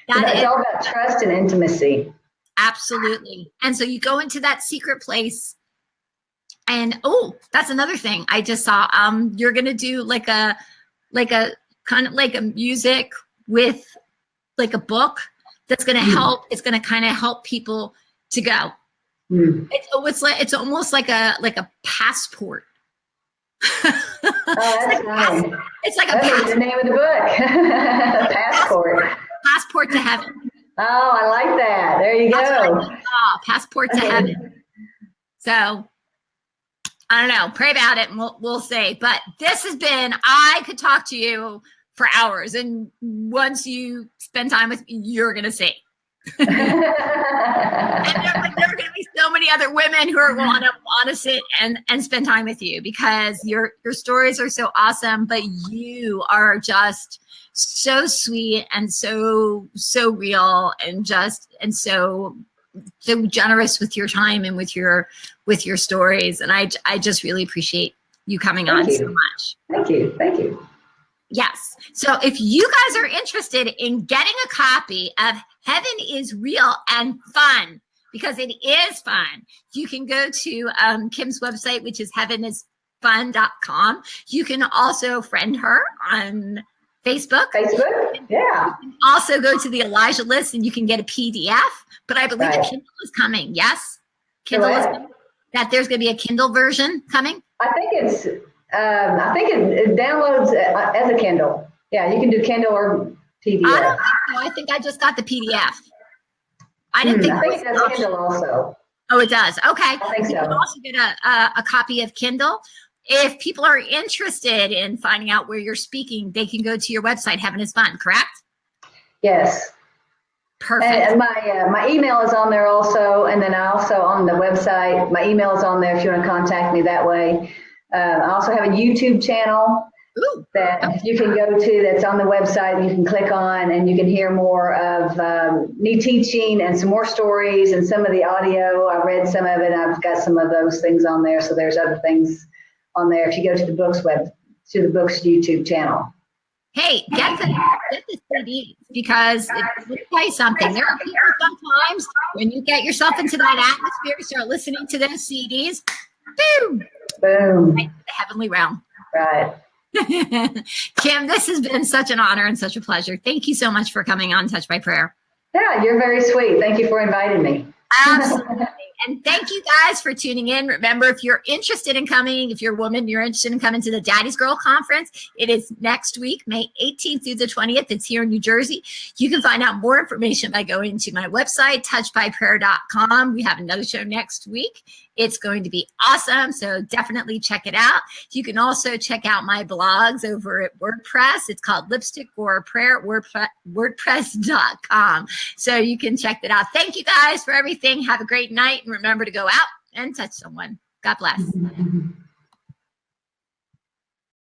S2: It's all about trust and intimacy.
S1: Absolutely. And so you go into that secret place and that's another thing I just saw. You're going to do like a kind of like a music with like a book that's going to help. It's going to kind of help people to go. It's almost like a passport.
S2: That's nice.
S1: It's like
S2: That's the name of the book. Passport.
S1: Passport to heaven.
S2: Oh, I like that. There you go.
S1: Passport to heaven. So I don't know. Pray about it, and we'll see. But this has been. I could talk to you for hours, and once you spend time with me, you're gonna see. And there are going to be so many other women who are want to sit and spend time with you because your stories are so awesome, but you are just so sweet and so real and so generous with your time and with your stories. And I just really appreciate you coming on so much.
S2: Thank you.
S1: Yes. So if you guys are interested in getting a copy of Heaven is Real and Fun, because it is fun, you can go to Kim's website, which is heavenisfun.com. You can also friend her on Facebook.
S2: Yeah.
S1: You can also go to the Elijah list and you can get a PDF, but I believe a Kindle is coming. Yes? Kindle is coming. That there's going to be a Kindle version coming?
S2: I think it downloads as a Kindle. Yeah, you can do Kindle or PDF.
S1: I don't think so. I think I just got the PDF. I didn't think
S2: I think it does Kindle also.
S1: Oh, it does. Okay.
S2: I think so.
S1: You can also get a copy of Kindle. If people are interested in finding out where you're speaking, they can go to your website, Heaven is Fun, correct?
S2: Yes.
S1: Perfect.
S2: And my email is on there also, and then I also on the website, my email is on there if you want to contact me that way. I also have a YouTube channel that you can go to that's on the website. You can click on and you can hear more of me teaching and some more stories and some of the audio. I read some of it. I've got some of those things on there. So there's other things on there if you go to the books YouTube channel.
S1: Hey, get the CDs because let me tell you something. There are people sometimes when you get yourself into that atmosphere, start listening to those CDs, boom. Right, the heavenly realm.
S2: Right.
S1: Kim, this has been such an honor and such a pleasure. Thank you so much for coming on Touch by Prayer.
S2: Yeah, you're very sweet. Thank you for inviting me.
S1: Absolutely. And thank you guys for tuning in. Remember, if you're interested in coming, if you're a woman, you're interested in coming to the Daddy's Girl Conference, it is next week, May 18th through the 20th. It's here in New Jersey. You can find out more information by going to my website, touchbyprayer.com. We have another show next week. It's going to be awesome. So definitely check it out. You can also check out my blogs over at WordPress. It's called Lipstick or Prayer, WordPress.com. So you can check that out. Thank you guys for everything. Have a great night. And remember to go out and touch someone. God bless.